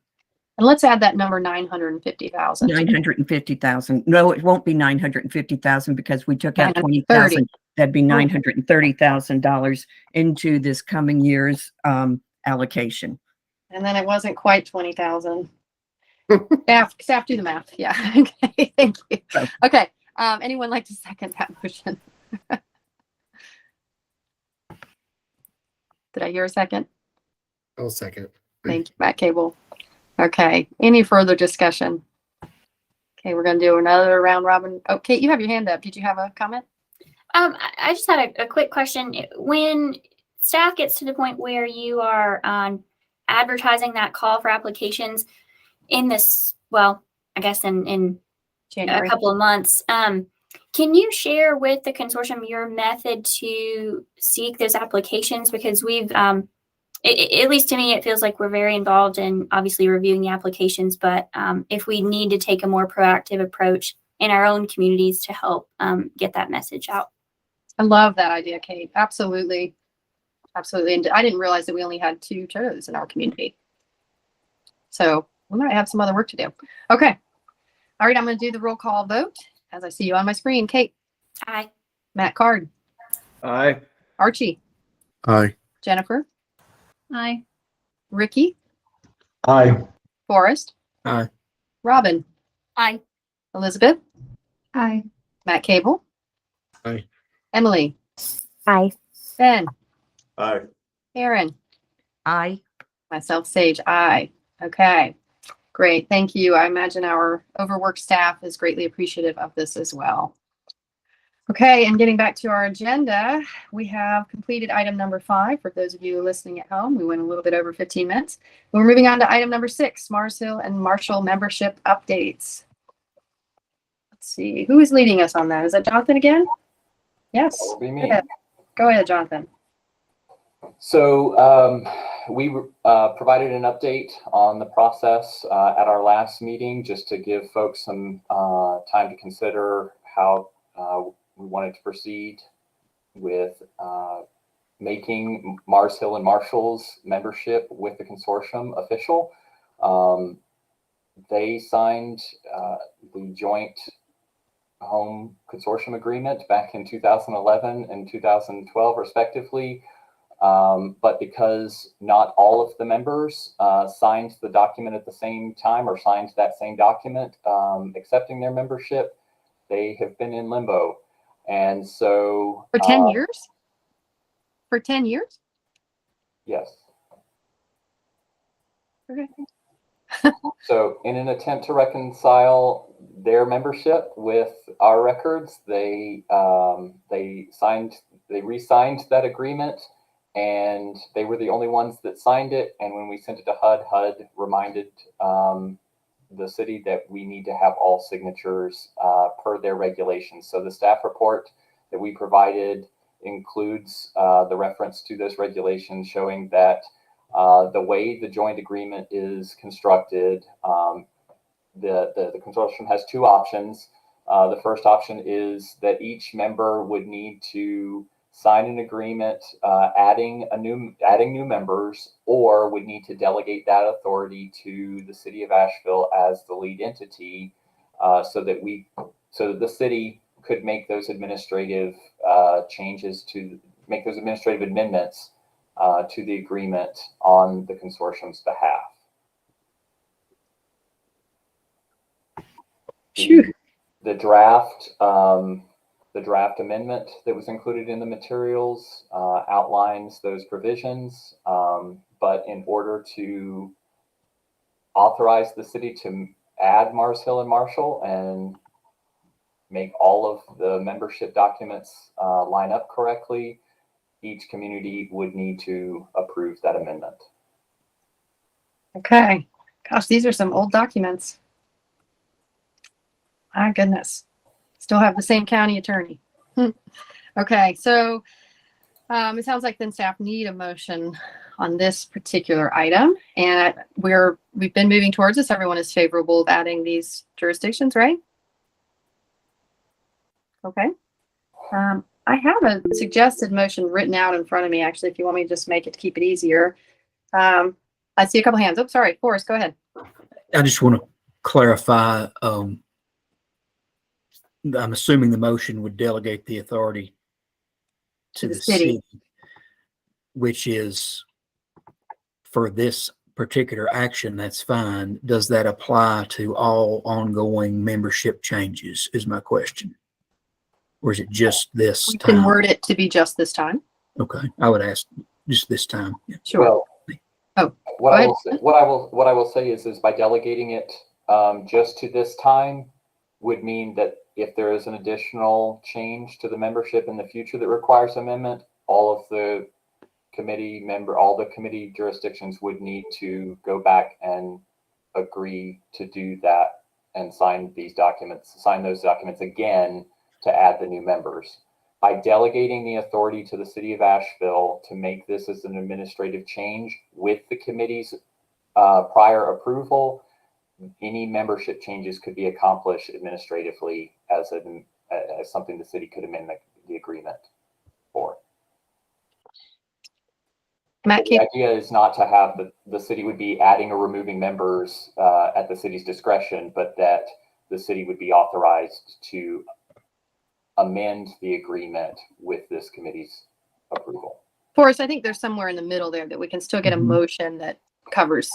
[SPEAKER 1] And let's add that number 950,000.
[SPEAKER 3] 950,000. No, it won't be 950,000 because we took out
[SPEAKER 1] 930.
[SPEAKER 3] 20,000. That'd be $930,000 into this coming year's allocation.
[SPEAKER 1] And then it wasn't quite 20,000. Staff, do the math. Yeah. Okay. Thank you. Okay. Anyone like to second that motion? Did I hear a second?
[SPEAKER 5] I'll second.
[SPEAKER 1] Thank you, Matt Cable. Okay. Any further discussion? Okay, we're going to do another round robin. Oh, Kate, you have your hand up. Did you have a comment?
[SPEAKER 9] I just had a quick question. When staff gets to the point where you are advertising that call for applications in this, well, I guess in
[SPEAKER 1] January.
[SPEAKER 9] a couple of months, can you share with the consortium your method to seek those applications? Because we've, at least to me, it feels like we're very involved in obviously reviewing the applications, but if we need to take a more proactive approach in our own communities to help get that message out.
[SPEAKER 1] I love that idea, Kate. Absolutely. Absolutely. And I didn't realize that we only had 2 TOs in our community. So we might have some other work to do. Okay. All right. I'm going to do the roll call vote as I see you on my screen. Kate.
[SPEAKER 9] Aye.
[SPEAKER 1] Matt Card.
[SPEAKER 7] Aye.
[SPEAKER 1] Archie.
[SPEAKER 4] Aye.
[SPEAKER 1] Jennifer.
[SPEAKER 13] Aye.
[SPEAKER 1] Ricky.
[SPEAKER 7] Aye.
[SPEAKER 1] Forrest.
[SPEAKER 7] Aye.
[SPEAKER 1] Robin.
[SPEAKER 2] Aye.
[SPEAKER 1] Elizabeth.
[SPEAKER 13] Aye.
[SPEAKER 1] Matt Cable.
[SPEAKER 7] Aye.
[SPEAKER 1] Emily.
[SPEAKER 6] Aye.
[SPEAKER 1] Ben.
[SPEAKER 11] Aye.
[SPEAKER 1] Aaron.
[SPEAKER 3] Aye.
[SPEAKER 1] Myself, Sage. Aye. Okay. Great. Thank you. I imagine our overworked staff is greatly appreciative of this as well. Okay, and getting back to our agenda, we have completed item number 5. For those of you listening at home, we went a little bit over 15 minutes. We're moving on to item number 6, Mars Hill and Marshall membership updates. Let's see, who is leading us on that? Is that Jonathan again? Yes.
[SPEAKER 8] That would be me.
[SPEAKER 1] Go ahead. Go ahead, Jonathan.
[SPEAKER 8] So we provided an update on the process at our last meeting, just to give folks some time to consider how we wanted to proceed with making Mars Hill and Marshall's membership with the consortium official. They signed the joint home consortium agreement back in 2011 and 2012 respectively. But because not all of the members signed the document at the same time, or signed that same document accepting their membership, they have been in limbo. And so
[SPEAKER 1] For 10 years? For 10 years?
[SPEAKER 8] Yes.
[SPEAKER 1] Okay.
[SPEAKER 8] So in an attempt to reconcile their membership with our records, they re-signed that agreement, and they were the only ones that signed it. And when we sent it to HUD reminded the city that we need to have all signatures per their regulations. So the staff report that we provided includes the reference to those regulations, showing that the way the joint agreement is constructed, the consortium has 2 options. The first option is that each member would need to sign an agreement adding new members, or would need to delegate that authority to the city of Asheville as the lead entity, so that the city could make those administrative changes, to make those administrative amendments to the agreement on the consortium's behalf. The draft amendment that was included in the materials outlines those provisions, but in order to authorize the city to add Mars Hill and Marshall and make all of the membership documents line up correctly, each community would need to approve that amendment.
[SPEAKER 1] Okay. Gosh, these are some old documents. My goodness. Still have the same county attorney. Okay, so it sounds like then staff need a motion on this particular item, and we've been moving towards this. Everyone is favorable of adding these jurisdictions, right? Okay. I have a suggested motion written out in front of me, actually, if you want me to just make it to keep it easier. I see a couple hands. Oh, sorry, Forrest, go ahead.
[SPEAKER 14] I just want to clarify. I'm assuming the motion would delegate the authority to the city, which is for this particular action. That's fine. Does that apply to all ongoing membership changes is my question. Or is it just this
[SPEAKER 1] We
[SPEAKER 14] time?
[SPEAKER 1] can word it to be just this time.
[SPEAKER 14] Okay. I would ask just this time. Yeah.
[SPEAKER 1] Sure.
[SPEAKER 8] Well, what I will say is by delegating it just to this time would mean that if there is an additional change to the membership in the future that requires amendment, all the committee jurisdictions would need to go back and agree to do that and sign those documents again to add the new members. By delegating the authority to the city of Asheville to make this as an administrative change with the committee's prior approval, any membership changes could be accomplished administratively as something the city could amend the agreement for.
[SPEAKER 1] Matt,
[SPEAKER 8] the idea is not to have the city would be adding or removing members at the city's discretion, but that the city would be authorized to amend the agreement with this committee's approval.
[SPEAKER 1] Forrest, I think there's somewhere in the middle there that we can still get a motion that covers,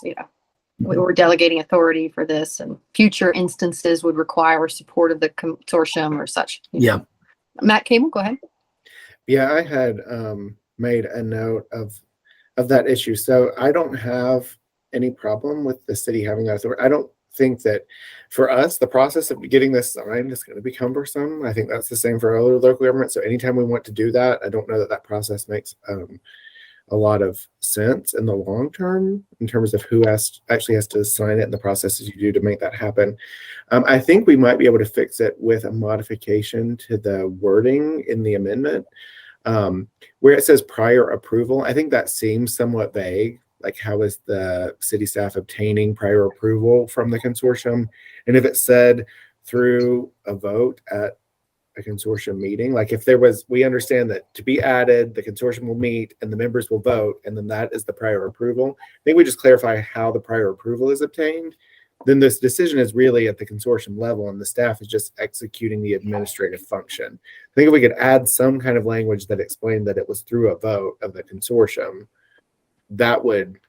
[SPEAKER 1] we're delegating authority for this, and future instances would require support of the consortium or such.
[SPEAKER 14] Yeah.
[SPEAKER 1] Matt Cable, go ahead.
[SPEAKER 5] Yeah, I had made a note of that issue. So I don't have any problem with the city having that authority. I don't think that for us, the process of getting this signed is going to be cumbersome. I think that's the same for other local governments. So anytime we want to do that, I don't know that process makes a lot of sense in the long term in terms of who actually has to sign it and the processes you do to make that happen. I think we might be able to fix it with a modification to the wording in the amendment. Where it says prior approval, I think that seems somewhat vague. Like, how is the city staff obtaining prior approval from the consortium? And if it said through a vote at a consortium meeting, like if there was, we understand that to be added, the consortium will meet and the members will vote, and then that is the prior approval. I think we just clarify how the prior approval is obtained. Then this decision is really at the consortium level, and the staff is just executing the administrative function. I think if we could add some kind of language that explained that it was through a vote of the consortium, that would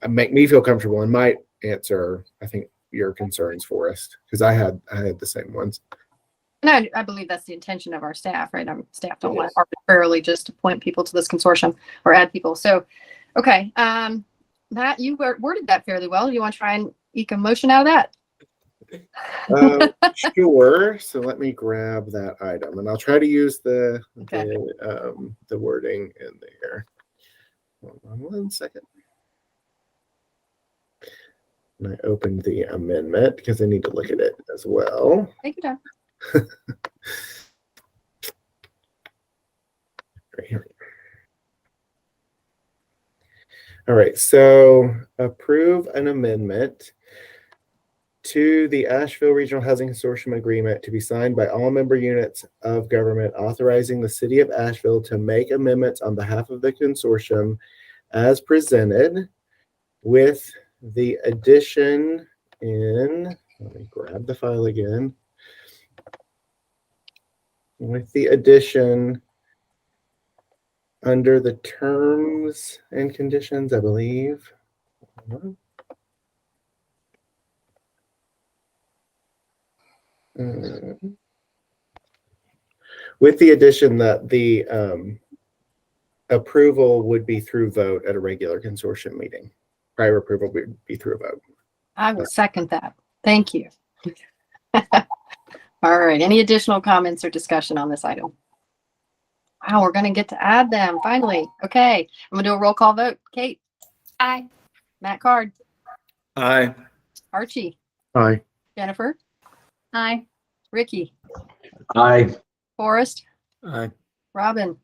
[SPEAKER 5] make me feel comfortable and might answer, I think, your concerns, Forrest, because I had the same ones.
[SPEAKER 1] And I believe that's the intention of our staff, right? Our staff don't want to arbitrarily just appoint people to this consortium or add people. So, okay. Matt, you worded that fairly well. Do you want to try and eke a motion out of that?
[SPEAKER 5] Sure. So let me grab that item, and I'll try to use the wording in there. Hold on 1 second. And I opened the amendment because I need to look at it as well.
[SPEAKER 1] Take your time.
[SPEAKER 5] Right here. All right, so approve an amendment to the Asheville Regional Housing Consortium Agreement to be signed by all member units of government, authorizing the city of Asheville to make amendments on behalf of the consortium as presented, with the addition in, let me grab the file again, with the addition under the terms and conditions, I believe. With the addition that the approval would be through vote at a regular consortium meeting. Prior approval would be through a vote.
[SPEAKER 1] I will second that. Thank you. All right. Any additional comments or discussion on this item? Wow, we're going to get to add them finally. Okay. I'm going to do a roll call vote. Kate?
[SPEAKER 9] Aye.
[SPEAKER 1] Matt Card?
[SPEAKER 7] Aye.
[SPEAKER 1] Archie?
[SPEAKER 5] Aye.
[SPEAKER 1] Jennifer?
[SPEAKER 13] Aye.
[SPEAKER 1] Ricky?
[SPEAKER 7] Aye.
[SPEAKER 1] Forrest?
[SPEAKER 14] Aye.
[SPEAKER 1] Robin?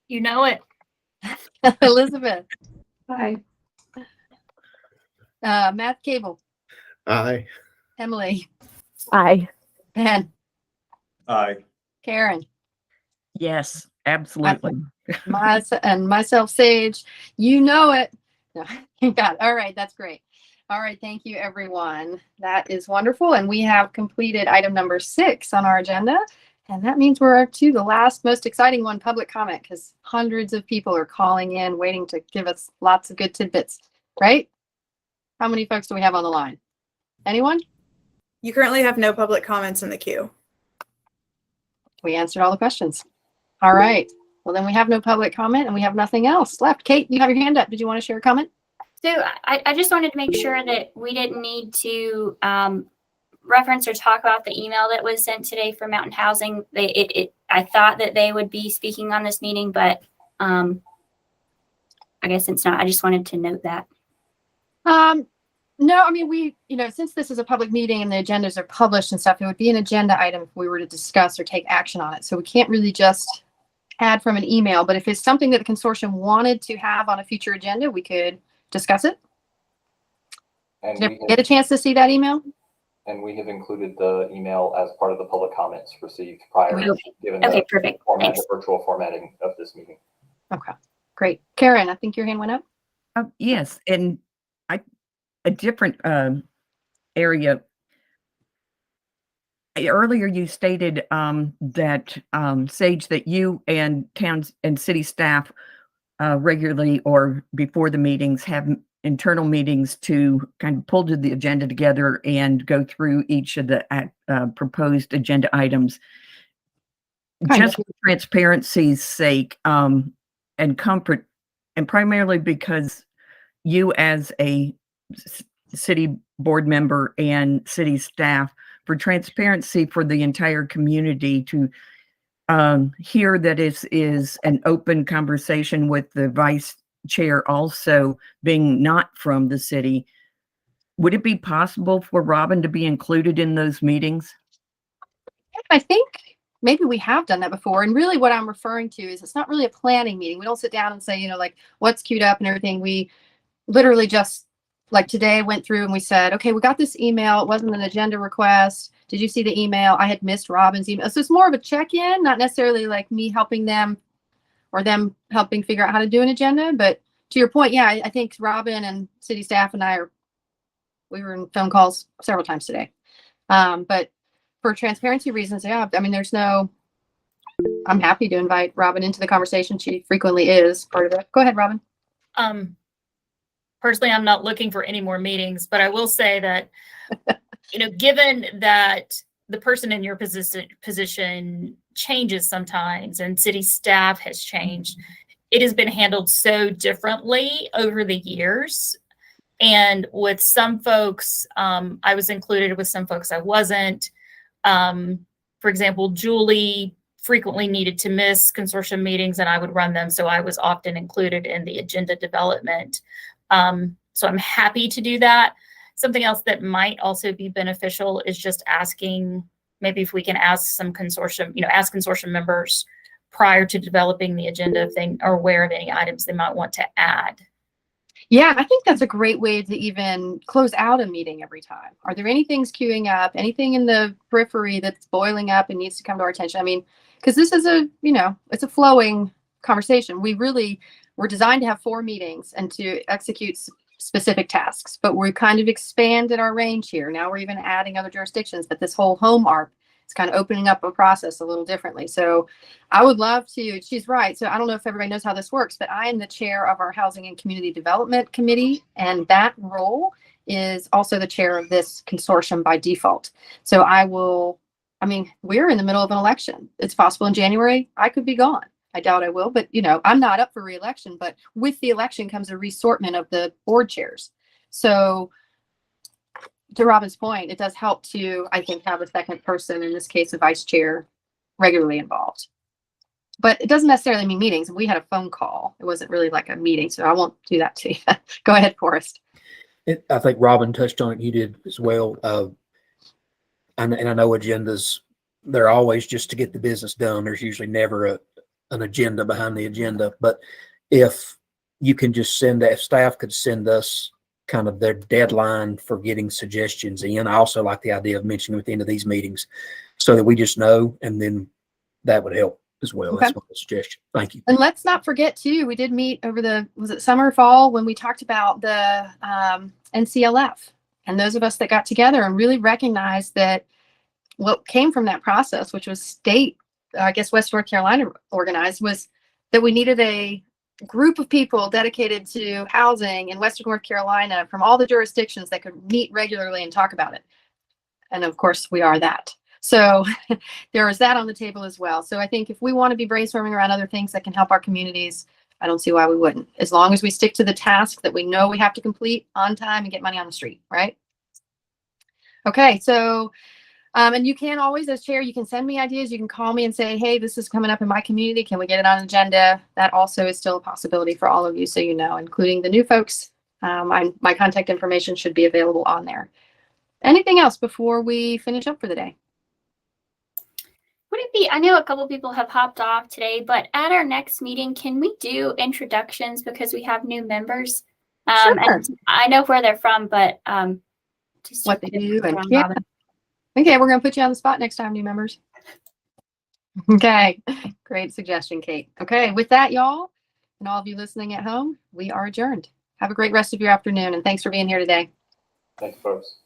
[SPEAKER 2] You know it.
[SPEAKER 1] Elizabeth?
[SPEAKER 13] Aye.
[SPEAKER 1] Matt Cable?
[SPEAKER 5] Aye.
[SPEAKER 1] Emily?
[SPEAKER 6] Aye.
[SPEAKER 1] Ben?
[SPEAKER 11] Aye.
[SPEAKER 1] Karen?
[SPEAKER 3] Yes, absolutely.
[SPEAKER 1] And myself, Sage. You know it. No, you got it. All right, that's great. All right, thank you, everyone. That is wonderful. And we have completed item number 6 on our agenda. And that means we're up to the last most exciting one, public comment, because hundreds of people are calling in, waiting to give us lots of good tidbits, right? How many folks do we have on the line? Anyone?
[SPEAKER 15] You currently have no public comments in the queue.
[SPEAKER 1] We answered all the questions. All right. Well, then we have no public comment and we have nothing else left. Kate, you have your hand up. Did you want to share a comment?
[SPEAKER 9] So I just wanted to make sure that we didn't need to reference or talk about the email that was sent today for Mountain Housing. I thought that they would be speaking on this meeting, but I guess it's not. I just wanted to note that.
[SPEAKER 1] No, I mean, we, since this is a public meeting and the agendas are published and stuff, it would be an agenda item if we were to discuss or take action on it. So we can't really just add from an email, but if it's something that the consortium wanted to have on a future agenda, we could discuss it.
[SPEAKER 8] And
[SPEAKER 1] Did you get a chance to see that email?
[SPEAKER 8] And we have included the email as part of the public comments received prior, given
[SPEAKER 9] Okay,
[SPEAKER 8] the
[SPEAKER 9] perfect.
[SPEAKER 8] the virtual formatting of this meeting.
[SPEAKER 1] Okay, great. Karen, I think your hand went up.
[SPEAKER 3] Yes, and a different area. Earlier, you stated that Sage, that you and towns and city staff regularly or before the meetings have internal meetings to kind of pull the agenda together and go through each of the proposed agenda items. Just for transparency's sake and comfort, and primarily because you as a city board member and city staff, for transparency for the entire community to hear that is an open conversation with the vice chair also being not from the city. Would it be possible for Robin to be included in those meetings?
[SPEAKER 1] I think maybe we have done that before. And really what I'm referring to is it's not really a planning meeting. We don't sit down and say, like what's queued up and everything. We literally just, like today, went through and we said, okay, we got this email. It wasn't an agenda request. Did you see the email? I had missed Robin's email. So it's more of a check-in, not necessarily like me helping them or them helping figure out how to do an agenda. But to your point, yeah, I think Robin and city staff and we were in phone calls several times today. But for transparency reasons, yeah, I mean, I'm happy to invite Robin into the conversation. She frequently is part of it. Go ahead, Robin.
[SPEAKER 2] Personally, I'm not looking for any more meetings, but I will say that, given that the person in your position changes sometimes and city staff has changed, it has been handled so differently over the years. And with some folks, I was included, with some folks I wasn't. For example, Julie frequently needed to miss consortium meetings and I would run them. So I was often included in the agenda development. So I'm happy to do that. Something else that might also be beneficial is just asking, maybe if we can ask some consortium, ask consortium members prior to developing the agenda if they are aware of any items they might want to add.
[SPEAKER 1] Yeah, I think that's a great way to even close out a meeting every time. Are there any things queuing up, anything in the periphery that's boiling up and needs to come to our attention? I mean, because this is it's a flowing conversation. We're designed to have 4 meetings and to execute specific tasks, but we kind of expanded our range here. Now we're even adding other jurisdictions, but this whole home ARP is kind of opening up a process a little differently. So I would love to, she's right. So I don't know if everybody knows how this works, but I am the chair of our Housing and Community Development Committee, and that role is also the chair of this consortium by default. So we're in the middle of an election. It's possible in January I could be gone. I doubt I will, but I'm not up for re-election, but with the election comes a resortment of the board chairs. So to Robin's point, it does help to, I think, have a second person, in this case, a vice chair, regularly involved. But it doesn't necessarily mean meetings. We had a phone call. It wasn't really like a meeting, so I won't do that to you. Go ahead, Forrest.
[SPEAKER 14] I think Robin touched on it. You did as well. And I know agendas, they're always just to get the business done. There's usually never an agenda behind the agenda. But if you can just if staff could send us kind of their deadline for getting suggestions in. I also like the idea of mentioning at the end of these meetings so that we just know, and then that would help as well.
[SPEAKER 1] Okay.
[SPEAKER 14] That's my suggestion. Thank you.
[SPEAKER 1] And let's not forget too, we did meet over was it summer, fall, when we talked about the NCLF, and those of us that got together and really recognized that what came from that process, which was state, I guess West North Carolina organized, was that we needed a group of people dedicated to housing in Western North Carolina from all the jurisdictions that could meet regularly and talk about it. And of course we are that. So there is that on the table as well. So I think if we want to be brainstorming around other things that can help our communities, I don't see why we wouldn't, as long as we stick to the task that we know we have to complete on time and get money on the street, right? Okay, so, and you can always, as chair, you can send me ideas. You can call me and say, hey, this is coming up in my community. Can we get it on the agenda? That also is still a possibility for all of you, so you know, including the new folks. My contact information should be available on there. Anything else before we finish up for the day?
[SPEAKER 9] Would it be, I know a couple people have hopped off today, but at our next meeting, can we do introductions because we have new members?
[SPEAKER 1] Sure.
[SPEAKER 9] And I know where they're from, but just
[SPEAKER 1] What they do and yeah. Okay, we're going to put you on the spot next time, new members. Okay, great suggestion, Kate. Okay, with that, y'all, and all of you listening at home, we are adjourned. Have a great rest of your afternoon, and thanks for being here today.
[SPEAKER 8] Thanks, folks.